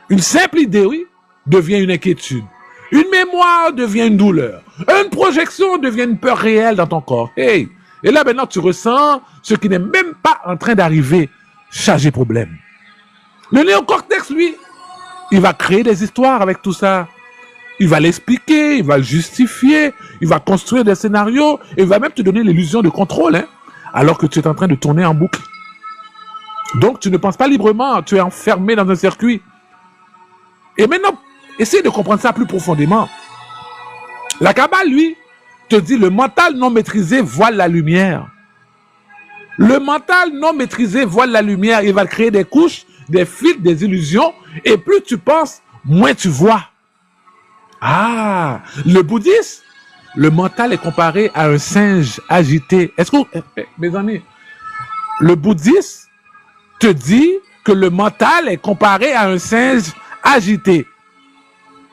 Une simple idée, oui, devient une inquiétude. Une mémoire devient une douleur. Une projection devient une peur réelle dans ton corps. Hey! Et là, maintenant, tu ressens ce qui n'est même pas en train d'arriver. Chargé problème. Le néocortex, lui, il va créer des histoires avec tout ça. Il va l'expliquer, il va le justifier, il va construire des scénarios, et il va même te donner l'illusion de contrôle, hein, alors que tu es en train de tourner en boucle. Donc, tu ne penses pas librement, tu es enfermé dans un circuit. Et maintenant, essaye de comprendre ça plus profondément. La Kabbale, lui, te dit le mental non maîtrisé voile la lumière. Le mental non maîtrisé voile la lumière. Il va créer des couches, des filtres, des illusions. Et plus tu penses, moins tu vois. Ah, le bouddhisme, le mental est comparé à un singe agité. Est-ce que, mes amis, le bouddhisme te dit que le mental est comparé à un singe agité.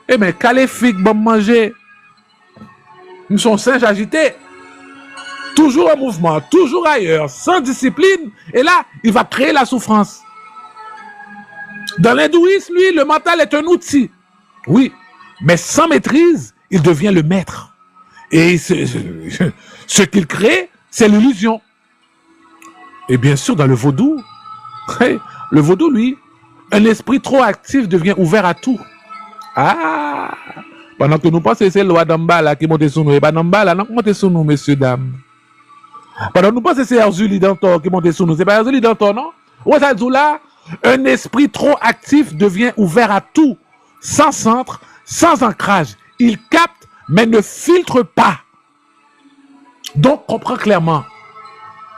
Eh bien, caléfique, bon manger. Nous sommes singes agités. Toujours en mouvement, toujours ailleurs, sans discipline. Et là, il va créer la souffrance. Dans l'hindouisme, lui, le mental est un outil. Oui, mais sans maîtrise, il devient le maître. Et ce qu'il crée, c'est l'illusion. Et bien sûr, dans le vaudou, le vaudou, lui, un esprit trop actif devient ouvert à tout. Ah! Pendant que nous pensons que c'est le loi d'Amba qui monte sur nous, et pas d'Amba là, non, monte sur nous, messieurs, dames. Pendant que nous pensons que c'est Erzuli Dantor qui monte sur nous, c'est pas Erzuli Dantor, non? Ouais, ça dit là, un esprit trop actif devient ouvert à tout, sans centre, sans ancrage. Il capte, mais ne filtre pas. Donc, comprends clairement.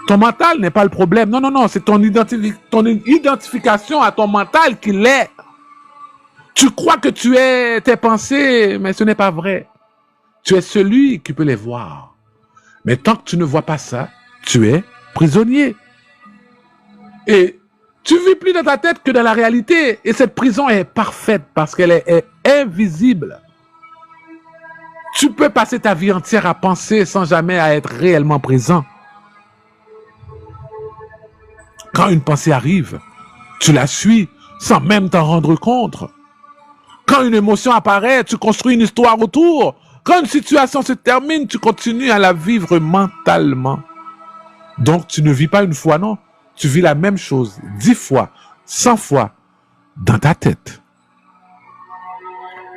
Ton mental n'est pas le problème. Non, non, non, c'est ton identification à ton mental qui l'est. Tu crois que tu es tes pensées, mais ce n'est pas vrai. Tu es celui qui peut les voir. Mais tant que tu ne vois pas ça, tu es prisonnier. Et tu vis plus dans ta tête que dans la réalité. Et cette prison est parfaite parce qu'elle est invisible. Tu peux passer ta vie entière à penser sans jamais à être réellement présent. Quand une pensée arrive, tu la suis sans même t'en rendre compte. Quand une émotion apparaît, tu construis une histoire autour. Quand une situation se termine, tu continues à la vivre mentalement. Donc, tu ne vis pas une fois, non. Tu vis la même chose 10 fois, 100 fois dans ta tête.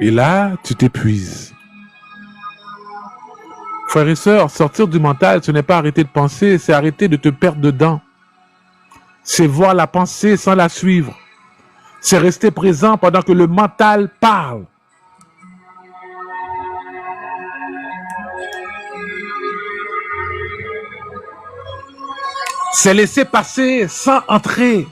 Et là, tu t'épuises. Frères et sœurs, sortir du mental, ce n'est pas arrêter de penser, c'est arrêter de te perdre dedans. C'est voir la pensée sans la suivre. C'est rester présent pendant que le mental parle. C'est laisser passer sans entrer.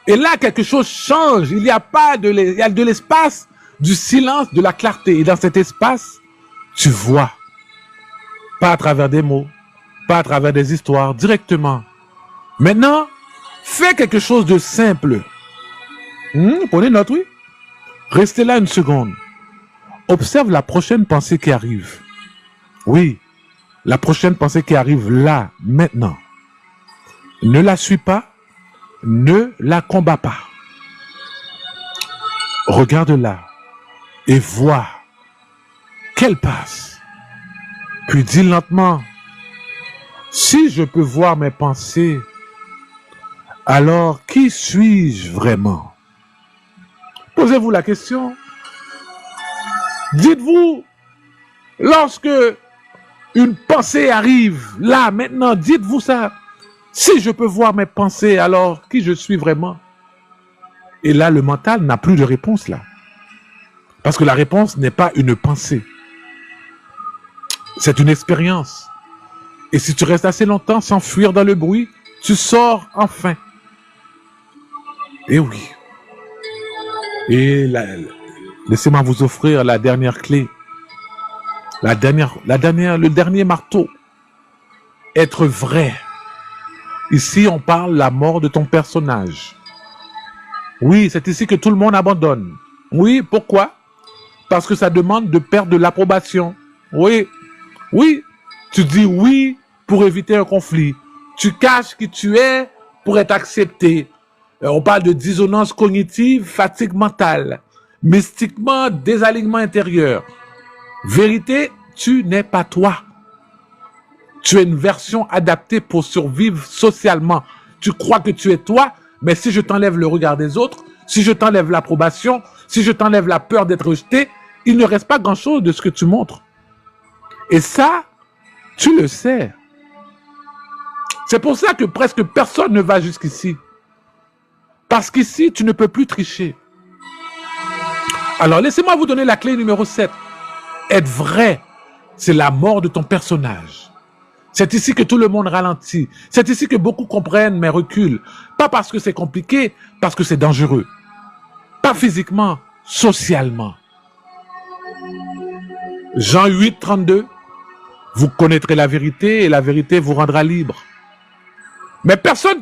Et là, quelque chose change. Il y a de l'espace, du silence, de la clarté. Et dans cet espace, tu vois. Pas à travers des mots, pas à travers des histoires, directement. Maintenant, fais quelque chose de simple. Prenez note, oui. Restez là une seconde. Observe la prochaine pensée qui arrive. Oui, la prochaine pensée qui arrive là, maintenant. Ne la suis pas, ne la combats pas. Regarde-la et vois qu'elle passe. Puis dis lentement, si je peux voir mes pensées, alors qui suis-je vraiment? Posez-vous la question. Dites-vous, lorsque Une pensée arrive. Là, maintenant, dites-vous ça. Si je peux voir mes pensées, alors qui je suis vraiment? Et là, le mental n'a plus de réponse là. Parce que la réponse n'est pas une pensée. C'est une expérience. Et si tu restes assez longtemps sans fuir dans le bruit, tu sors enfin. Et oui. Et laissez-moi vous offrir la dernière clé. Le dernier marteau. Être vrai. Ici, on parle de la mort de ton personnage. Oui, c'est ici que tout le monde abandonne. Oui, pourquoi? Parce que ça demande de perdre de l'approbation. Oui, oui. Tu dis oui pour éviter un conflit. Tu caches qui tu es pour être accepté. On parle de dissonance cognitive, fatigue mentale, mystiquement, désalignement intérieur. Vérité, tu n'es pas toi. Tu es une version adaptée pour survivre socialement. Tu crois que tu es toi, mais si je t'enlève le regard des autres, si je t'enlève l'approbation, si je t'enlève la peur d'être rejeté, il ne reste pas grand-chose de ce que tu montres. Et ça, tu le sais. C'est pour ça que presque personne ne va jusqu'ici. Parce qu'ici, tu ne peux plus tricher. Alors, laissez-moi vous donner la clé numéro 7. Être vrai, c'est la mort de ton personnage. C'est ici que tout le monde ralentit. C'est ici que beaucoup comprennent mais reculent. Pas parce que c'est compliqué, parce que c'est dangereux. Pas physiquement, socialement. Jean 8, 32. Vous connaîtrez la vérité et la vérité vous rendra libre. Mais personne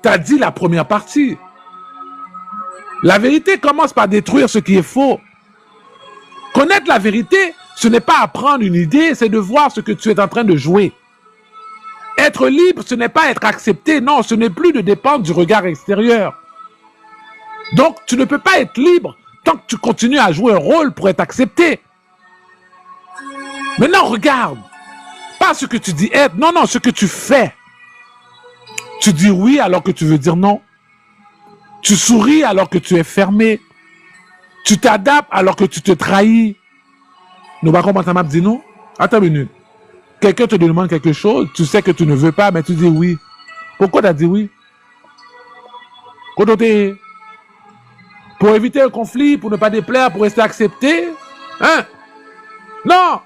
t'a dit la première partie. La vérité commence par détruire ce qui est faux. Connaître la vérité, ce n'est pas apprendre une idée, c'est de voir ce que tu es en train de jouer. Être libre, ce n'est pas être accepté, non, ce n'est plus de dépendre du regard extérieur. Donc, tu ne peux pas être libre tant que tu continues à jouer un rôle pour être accepté. Maintenant, regarde. Pas ce que tu dis être, non, non, ce que tu fais. Tu dis oui alors que tu veux dire non. Tu souris alors que tu es fermé. Tu t'adaptes alors que tu te trahis. Nous va comment ça m'a dit non? Attends une minute. Quelqu'un te demande quelque chose, tu sais que tu ne veux pas, mais tu dis oui. Pourquoi tu as dit oui? Pour éviter un conflit, pour ne pas déplaire, pour rester accepté? Hein? Non!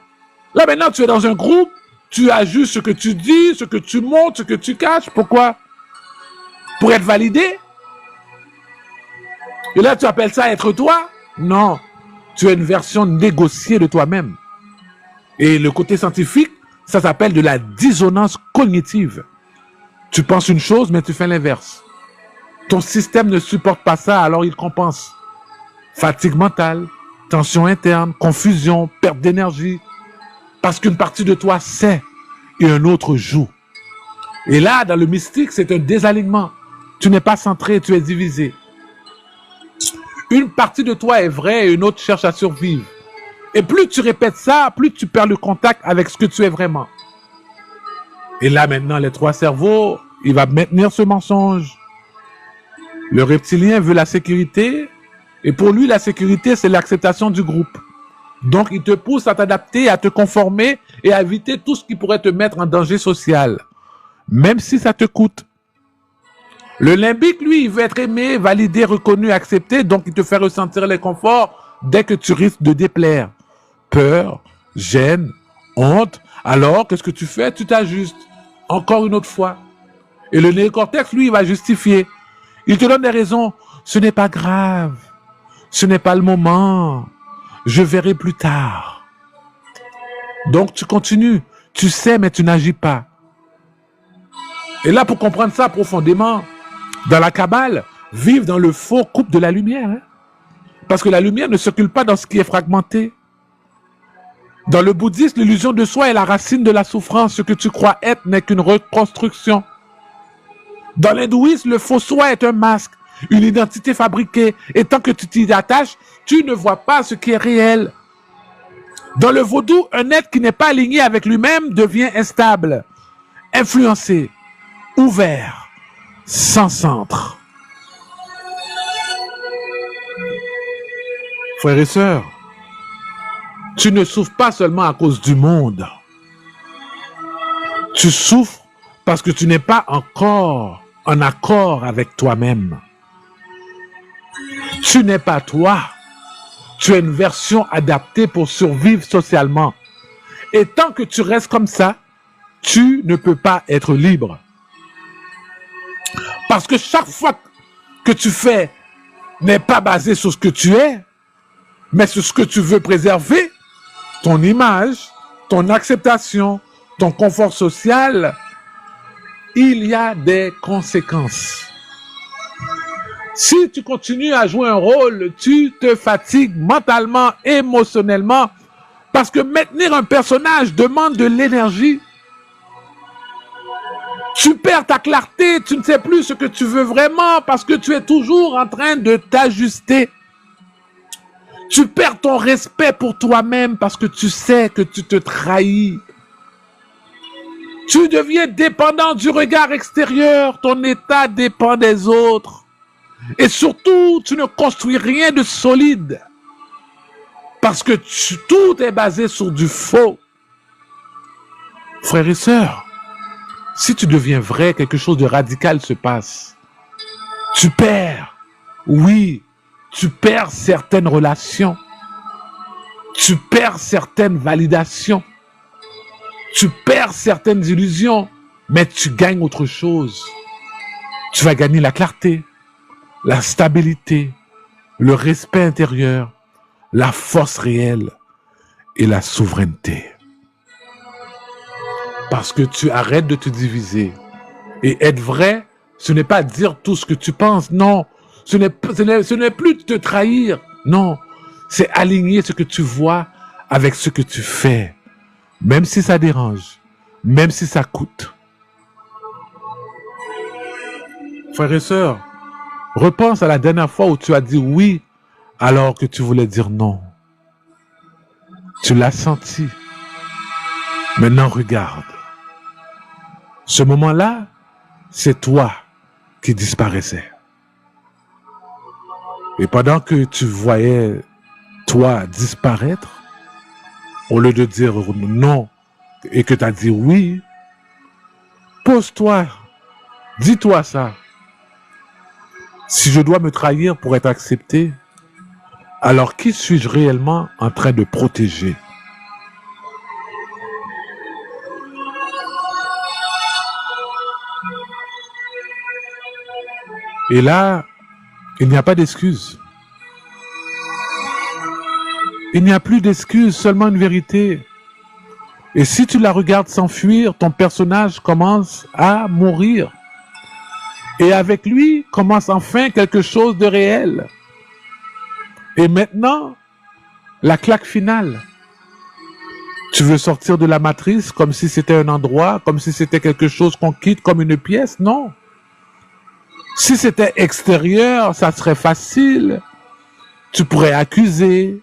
Là maintenant tu es dans un groupe, tu ajustes ce que tu dis, ce que tu montres, ce que tu caches. Pourquoi? Pour être validé? Et là tu appelles ça être toi? Non. Tu es une version négociée de toi-même. Et le côté scientifique, ça s'appelle de la dissonance cognitive. Tu penses une chose, mais tu fais l'inverse. Ton système ne supporte pas ça, alors il compense. Fatigue mentale, tension interne, confusion, perte d'énergie. Parce qu'une partie de toi sait et un autre joue. Et là, dans le mystique, c'est un désalignement. Tu n'es pas centré, tu es divisé. Une partie de toi est vraie et une autre cherche à survivre. Et plus tu répètes ça, plus tu perds le contact avec ce que tu es vraiment. Et là maintenant, les trois cerveaux, il va maintenir ce mensonge. Le reptilien veut la sécurité, et pour lui, la sécurité, c'est l'acceptation du groupe. Donc, il te pousse à t'adapter, à te conformer et à éviter tout ce qui pourrait te mettre en danger social, même si ça te coûte. Le limbique, lui, il veut être aimé, validé, reconnu, accepté, donc il te fait ressentir les conforts dès que tu risques de déplaire. Peur, gêne, honte. Alors, qu'est-ce que tu fais? Tu t'ajustes. Encore une autre fois. Et le néocortex, lui, il va justifier. Il te donne des raisons. Ce n'est pas grave. Ce n'est pas le moment. Je verrai plus tard. Donc, tu continues. Tu sais, mais tu n'agis pas. Et là, pour comprendre ça profondément, dans la Kabbale, vivre dans le faux coupe de la lumière. Hein? Parce que la lumière ne circule pas dans ce qui est fragmenté. Dans le bouddhisme, l'illusion de soi est la racine de la souffrance. Ce que tu crois être n'est qu'une reconstruction. Dans l'hindouisme, le faux soi est un masque, une identité fabriquée. Et tant que tu t'y attaches, tu ne vois pas ce qui est réel. Dans le vaudou, un être qui n'est pas aligné avec lui-même devient instable, influencé, ouvert, sans centre. Frères et sœurs, tu ne souffres pas seulement à cause du monde. Tu souffres parce que tu n'es pas encore en accord avec toi-même. Tu n'es pas toi. Tu es une version adaptée pour survivre socialement. Et tant que tu restes comme ça, tu ne peux pas être libre. Parce que chaque fois que tu fais n'est pas basé sur ce que tu es, mais sur ce que tu veux préserver, ton image, ton acceptation, ton confort social, il y a des conséquences. Si tu continues à jouer un rôle, tu te fatigues mentalement, émotionnellement, parce que maintenir un personnage demande de l'énergie. Tu perds ta clarté, tu ne sais plus ce que tu veux vraiment parce que tu es toujours en train de t'ajuster. Tu perds ton respect pour toi-même parce que tu sais que tu te trahis. Tu deviens dépendant du regard extérieur, ton état dépend des autres. Et surtout, tu ne construis rien de solide parce que tout est basé sur du faux. Frères et sœurs, si tu deviens vrai, quelque chose de radical se passe. Tu perds, oui, tu perds certaines relations. Tu perds certaines validations. Tu perds certaines illusions, mais tu gagnes autre chose. Tu vas gagner la clarté, la stabilité, le respect intérieur, la force réelle et la souveraineté. Parce que tu arrêtes de te diviser. Et être vrai, ce n'est pas dire tout ce que tu penses. Non, ce n'est plus te trahir. Non, c'est aligner ce que tu vois avec ce que tu fais. Même si ça dérange, même si ça coûte. Frères et sœurs, repense à la dernière fois où tu as dit oui alors que tu voulais dire non. Tu l'as senti. Maintenant, regarde. Ce moment-là, c'est toi qui disparaissais. Et pendant que tu voyais toi disparaître, au lieu de dire non et que tu as dit oui, pose-toi, dis-toi ça. Si je dois me trahir pour être accepté, alors qui suis-je réellement en train de protéger? Et là, il n'y a pas d'excuse. Il n'y a plus d'excuse, seulement une vérité. Et si tu la regardes s'enfuir, ton personnage commence à mourir. Et avec lui commence enfin quelque chose de réel. Et maintenant, la claque finale. Tu veux sortir de la matrice comme si c'était un endroit, comme si c'était quelque chose qu'on quitte comme une pièce? Non. Si c'était extérieur, ça serait facile. Tu pourrais accuser,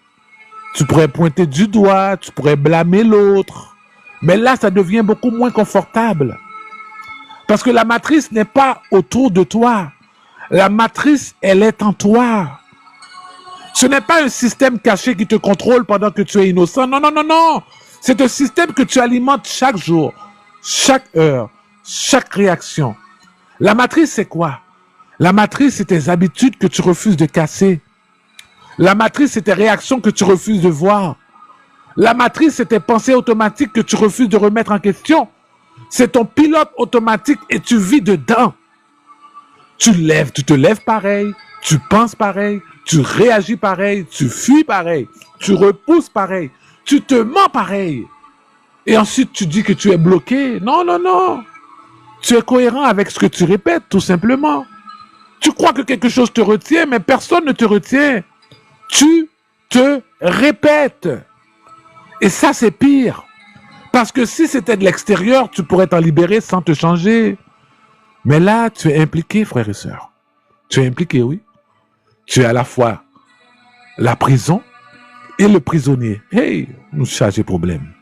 tu pourrais pointer du doigt, tu pourrais blâmer l'autre. Mais là, ça devient beaucoup moins confortable. Parce que la matrice n'est pas autour de toi. La matrice, elle est en toi. Ce n'est pas un système caché qui te contrôle pendant que tu es innocent. Non, non, non, non. C'est un système que tu alimentes chaque jour, chaque heure, chaque réaction. La matrice, c'est quoi? La matrice, c'est tes habitudes que tu refuses de casser. La matrice, c'est tes réactions que tu refuses de voir. La matrice, c'est tes pensées automatiques que tu refuses de remettre en question. C'est ton pilote automatique et tu vis dedans. Tu te lèves pareil, tu penses pareil, tu réagis pareil, tu fuis pareil, tu repousses pareil, tu te mens pareil. Et ensuite, tu dis que tu es bloqué. Non, non, non. Tu es cohérent avec ce que tu répètes, tout simplement. Tu crois que quelque chose te retient, mais personne ne te retient. Tu te répètes. Et ça, c'est pire. Parce que si c'était de l'extérieur, tu pourrais t'en libérer sans te changer. Mais là, tu es impliqué, frères et sœurs. Tu es impliqué, oui. Tu es à la fois la prison et le prisonnier. Hey, nous chargez problème.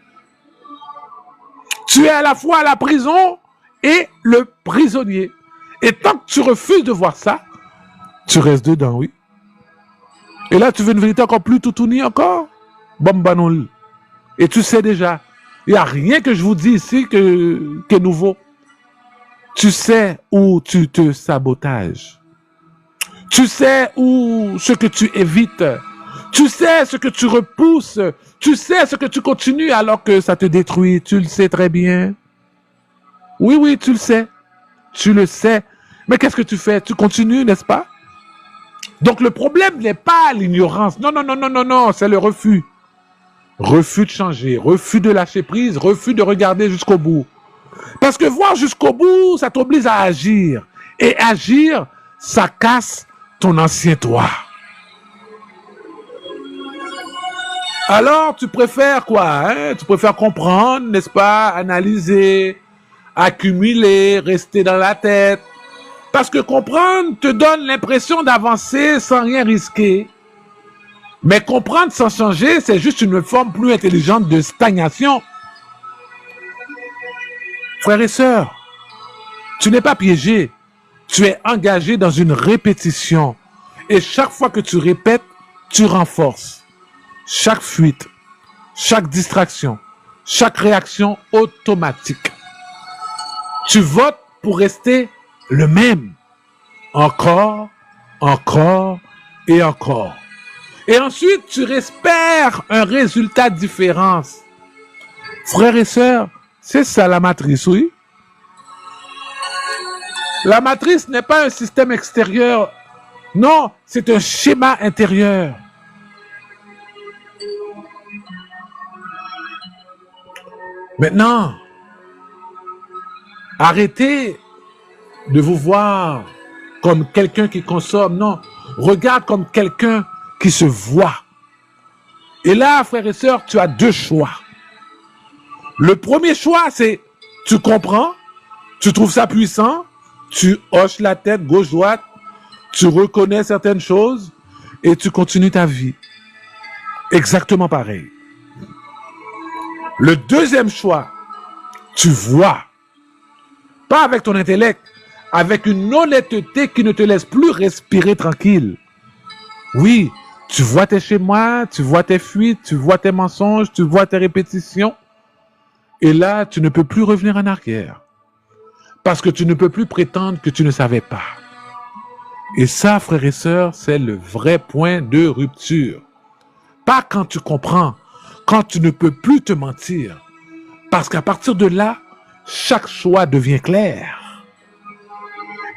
Tu es à la fois la prison et le prisonnier. Et tant que tu refuses de voir ça, tu restes dedans, oui. Et là, tu veux une vérité encore plus toutouni encore? Bombanol. Et tu sais déjà, Il n'y a rien que je vous dis ici qui est nouveau. Tu sais où tu te sabotages. Tu sais où ce que tu évites. Tu sais ce que tu repousses. Tu sais ce que tu continues alors que ça te détruit. Tu le sais très bien. Oui, oui, tu le sais. Tu le sais. Mais qu'est-ce que tu fais? Tu continues, n'est-ce pas? Donc le problème n'est pas l'ignorance. Non, non, non, non, non, non, c'est le refus. Refus de changer, refus de lâcher prise, refus de regarder jusqu'au bout. Parce que voir jusqu'au bout, ça t'oblige à agir. Et agir, ça casse ton ancien toi. Alors, tu préfères quoi, hein? Tu préfères comprendre, n'est-ce pas? Analyser, accumuler, rester dans la tête. Parce que comprendre te donne l'impression d'avancer sans rien risquer. Mais comprendre sans changer, c'est juste une forme plus intelligente de stagnation. Frères et sœurs, tu n'es pas piégé. Tu es engagé dans une répétition. Et chaque fois que tu répètes, tu renforces. Chaque fuite, chaque distraction, chaque réaction automatique. Tu votes pour rester le même. Encore, encore et encore. Et ensuite, tu espères un résultat différent. Frères et sœurs, c'est ça la matrice, oui. La matrice n'est pas un système extérieur. Non, c'est un schéma intérieur. Maintenant, arrêtez de vous voir comme quelqu'un qui consomme. Non, regarde comme quelqu'un qui se voit. Et là, frères et sœurs, tu as deux choix. Le premier choix, c'est tu comprends, tu trouves ça puissant, tu hoches la tête gauche-droite, tu reconnais certaines choses et tu continues ta vie. Exactement pareil. Le deuxième choix, tu vois. Pas avec ton intellect, avec une honnêteté qui ne te laisse plus respirer tranquille. Oui, tu vois tes schémas, tu vois tes fuites, tu vois tes mensonges, tu vois tes répétitions. Et là, tu ne peux plus revenir en arrière. Parce que tu ne peux plus prétendre que tu ne savais pas. Et ça, frères et sœurs, c'est le vrai point de rupture. Pas quand tu comprends, quand tu ne peux plus te mentir. Parce qu'à partir de là, chaque choix devient clair.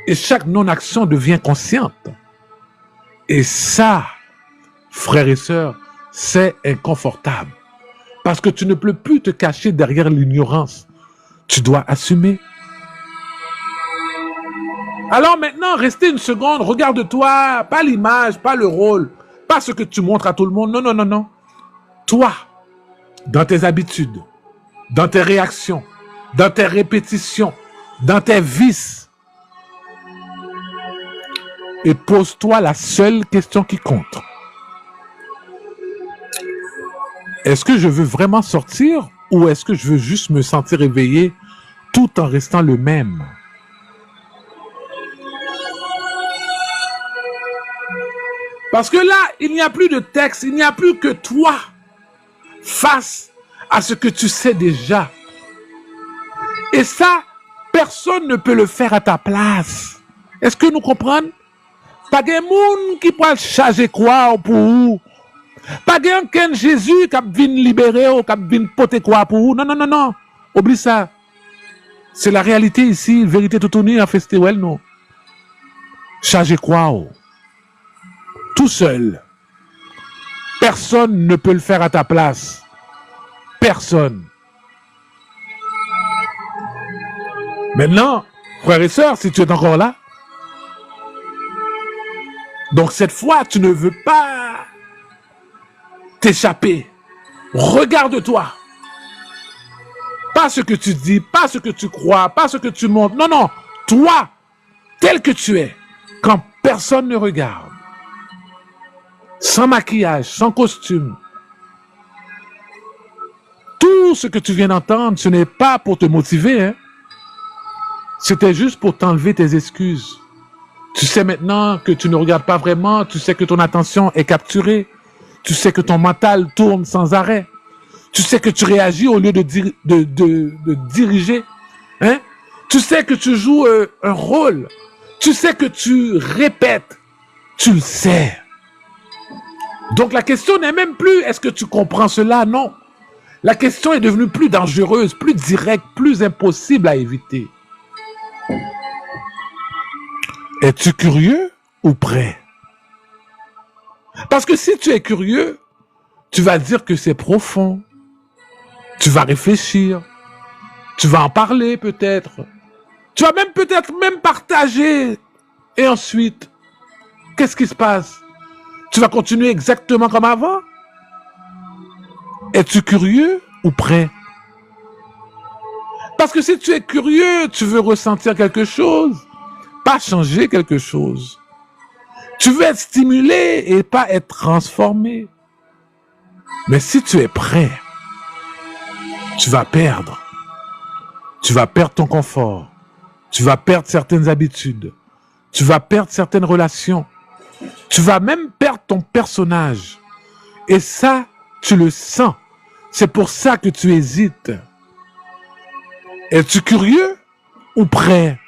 Et chaque non-action devient consciente. Et ça, frères et sœurs, c'est inconfortable. Parce que tu ne peux plus te cacher derrière l'ignorance. Tu dois assumer. Alors maintenant, restez une seconde, regarde-toi, pas l'image, pas le rôle, pas ce que tu montres à tout le monde. Non, non, non, non. Toi, dans tes habitudes, dans tes réactions, dans tes répétitions, dans tes vices. Et pose-toi la seule question qui compte. Est-ce que je veux vraiment sortir ou est-ce que je veux juste me sentir éveillé tout en restant le même? Parce que là, il n'y a plus de texte, il n'y a plus que toi face à ce que tu sais déjà. Et ça, personne ne peut le faire à ta place. Est-ce que nous comprenons? Pas de monde qui peut charger quoi pour vous. Pas de Jésus qui vient libérer ou qui vient porter quoi pour vous. Non, non, non, non. Oublie ça. C'est la réalité ici, vérité tout tournée en festival, non. Charger quoi? Tout seul. Personne ne peut le faire à ta place. Personne. Maintenant, frères et sœurs, si tu es encore là, donc cette fois, tu ne veux pas t'échapper. Regarde-toi. Pas ce que tu dis, pas ce que tu crois, pas ce que tu montres. Non, non. Toi, tel que tu es, quand personne ne regarde. Sans maquillage, sans costume. Tout ce que tu viens d'entendre, ce n'est pas pour te motiver. Hein? C'était juste pour t'enlever tes excuses. Tu sais maintenant que tu ne regardes pas vraiment. Tu sais que ton attention est capturée. Tu sais que ton mental tourne sans arrêt. Tu sais que tu réagis au lieu de diriger. Hein? Tu sais que tu joues un rôle. Tu sais que tu répètes. Tu le sais. Donc la question n'est même plus est-ce que tu comprends cela? Non. La question est devenue plus dangereuse, plus directe, plus impossible à éviter. Es-tu curieux ou prêt? Parce que si tu es curieux, tu vas dire que c'est profond. Tu vas réfléchir. Tu vas en parler peut-être. Tu vas même peut-être même partager. Et ensuite, qu'est-ce qui se passe? Tu vas continuer exactement comme avant? Es-tu curieux ou prêt? Parce que si tu es curieux, tu veux ressentir quelque chose, pas changer quelque chose. Tu veux être stimulé et pas être transformé. Mais si tu es prêt, tu vas perdre. Tu vas perdre ton confort. Tu vas perdre certaines habitudes. Tu vas perdre certaines relations. Tu vas même perdre ton personnage. Et ça, tu le sens. C'est pour ça que tu hésites. Es-tu curieux ou prêt?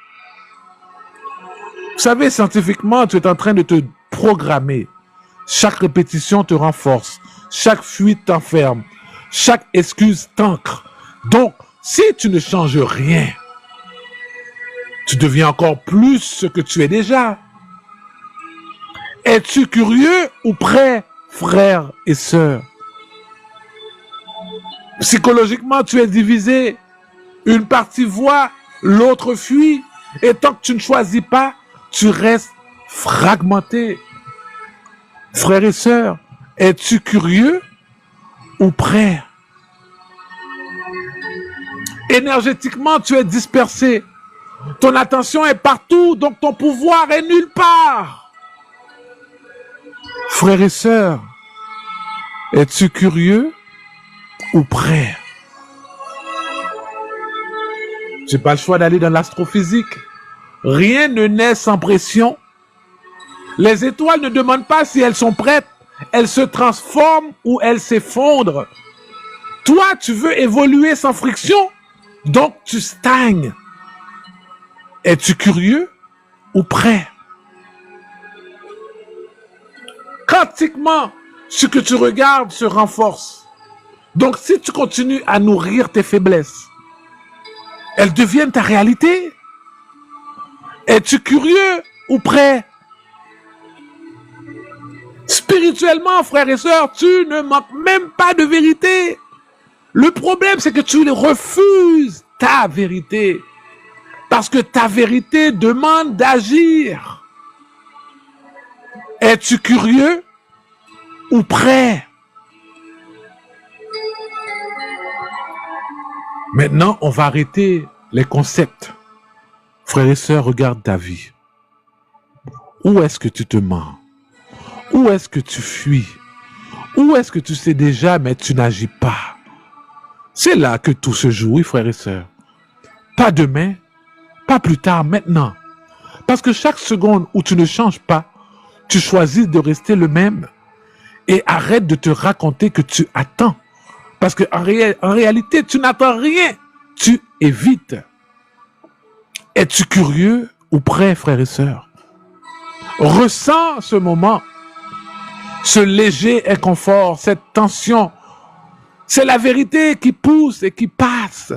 Vous savez, scientifiquement, tu es en train de te programmer. Chaque répétition te renforce. Chaque fuite t'enferme. Chaque excuse t'ancre. Donc, si tu ne changes rien, tu deviens encore plus ce que tu es déjà. Es-tu curieux ou prêt, frères et sœurs? Psychologiquement, tu es divisé. Une partie voit, l'autre fuit. Et tant que tu ne choisis pas, tu restes fragmenté. Frères et sœurs, es-tu curieux ou prêt? Énergétiquement, tu es dispersé. Ton attention est partout, donc ton pouvoir est nulle part. Frères et sœurs, es-tu curieux ou prêt? Tu n'as pas le choix d'aller dans l'astrophysique. Rien ne naît sans pression. Les étoiles ne demandent pas si elles sont prêtes. Elles se transforment ou elles s'effondrent. Toi, tu veux évoluer sans friction, donc tu stagnes. Es-tu curieux ou prêt? Quantiquement, ce que tu regardes se renforce. Donc, si tu continues à nourrir tes faiblesses, elles deviennent ta réalité. Es-tu curieux ou prêt? Spirituellement, frères et sœurs, tu ne manques même pas de vérité. Le problème, c'est que tu refuses ta vérité. Parce que ta vérité demande d'agir. Es-tu curieux ou prêt? Maintenant, on va arrêter les concepts. Frères et sœurs, regarde ta vie. Où est-ce que tu te mens? Où est-ce que tu fuis? Où est-ce que tu sais déjà, mais tu n'agis pas? C'est là que tout se joue, oui, frères et sœurs. Pas demain, pas plus tard, maintenant. Parce que chaque seconde où tu ne changes pas, tu choisis de rester le même. Et arrête de te raconter que tu attends. Parce qu'en réalité, tu n'attends rien. Tu évites. Es-tu curieux ou prêt, frères et sœurs? Ressens ce moment. Ce léger inconfort, cette tension. C'est la vérité qui pousse et qui passe.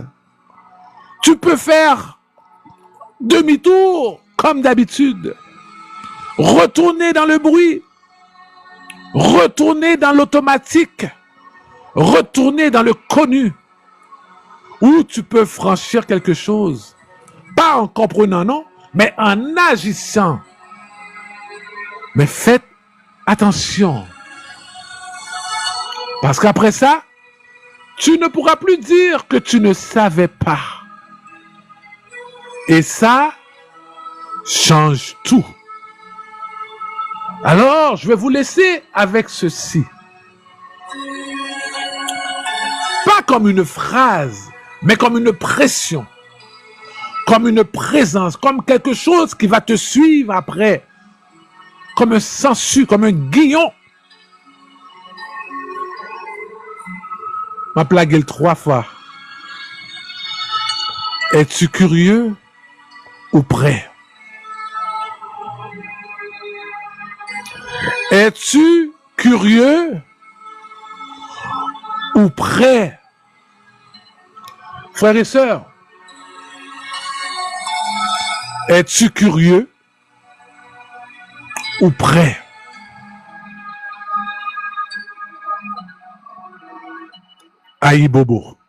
Tu peux faire demi-tour, comme d'habitude. Retourner dans le bruit. Retourner dans l'automatique. Retourner dans le connu. Où tu peux franchir quelque chose. Pas en comprenant, non, mais en agissant. Mais faites attention. Parce qu'après ça, tu ne pourras plus dire que tu ne savais pas. Et ça change tout. Alors, je vais vous laisser avec ceci. Pas comme une phrase, mais comme une pression. Comme une présence, comme quelque chose qui va te suivre après. Comme un sensu, comme un guillon. m'a plagué 3 fois. Es-tu curieux ou prêt? Es-tu curieux ou prêt? Frères et sœurs, es-tu curieux ou prêt? Aïe Bobo.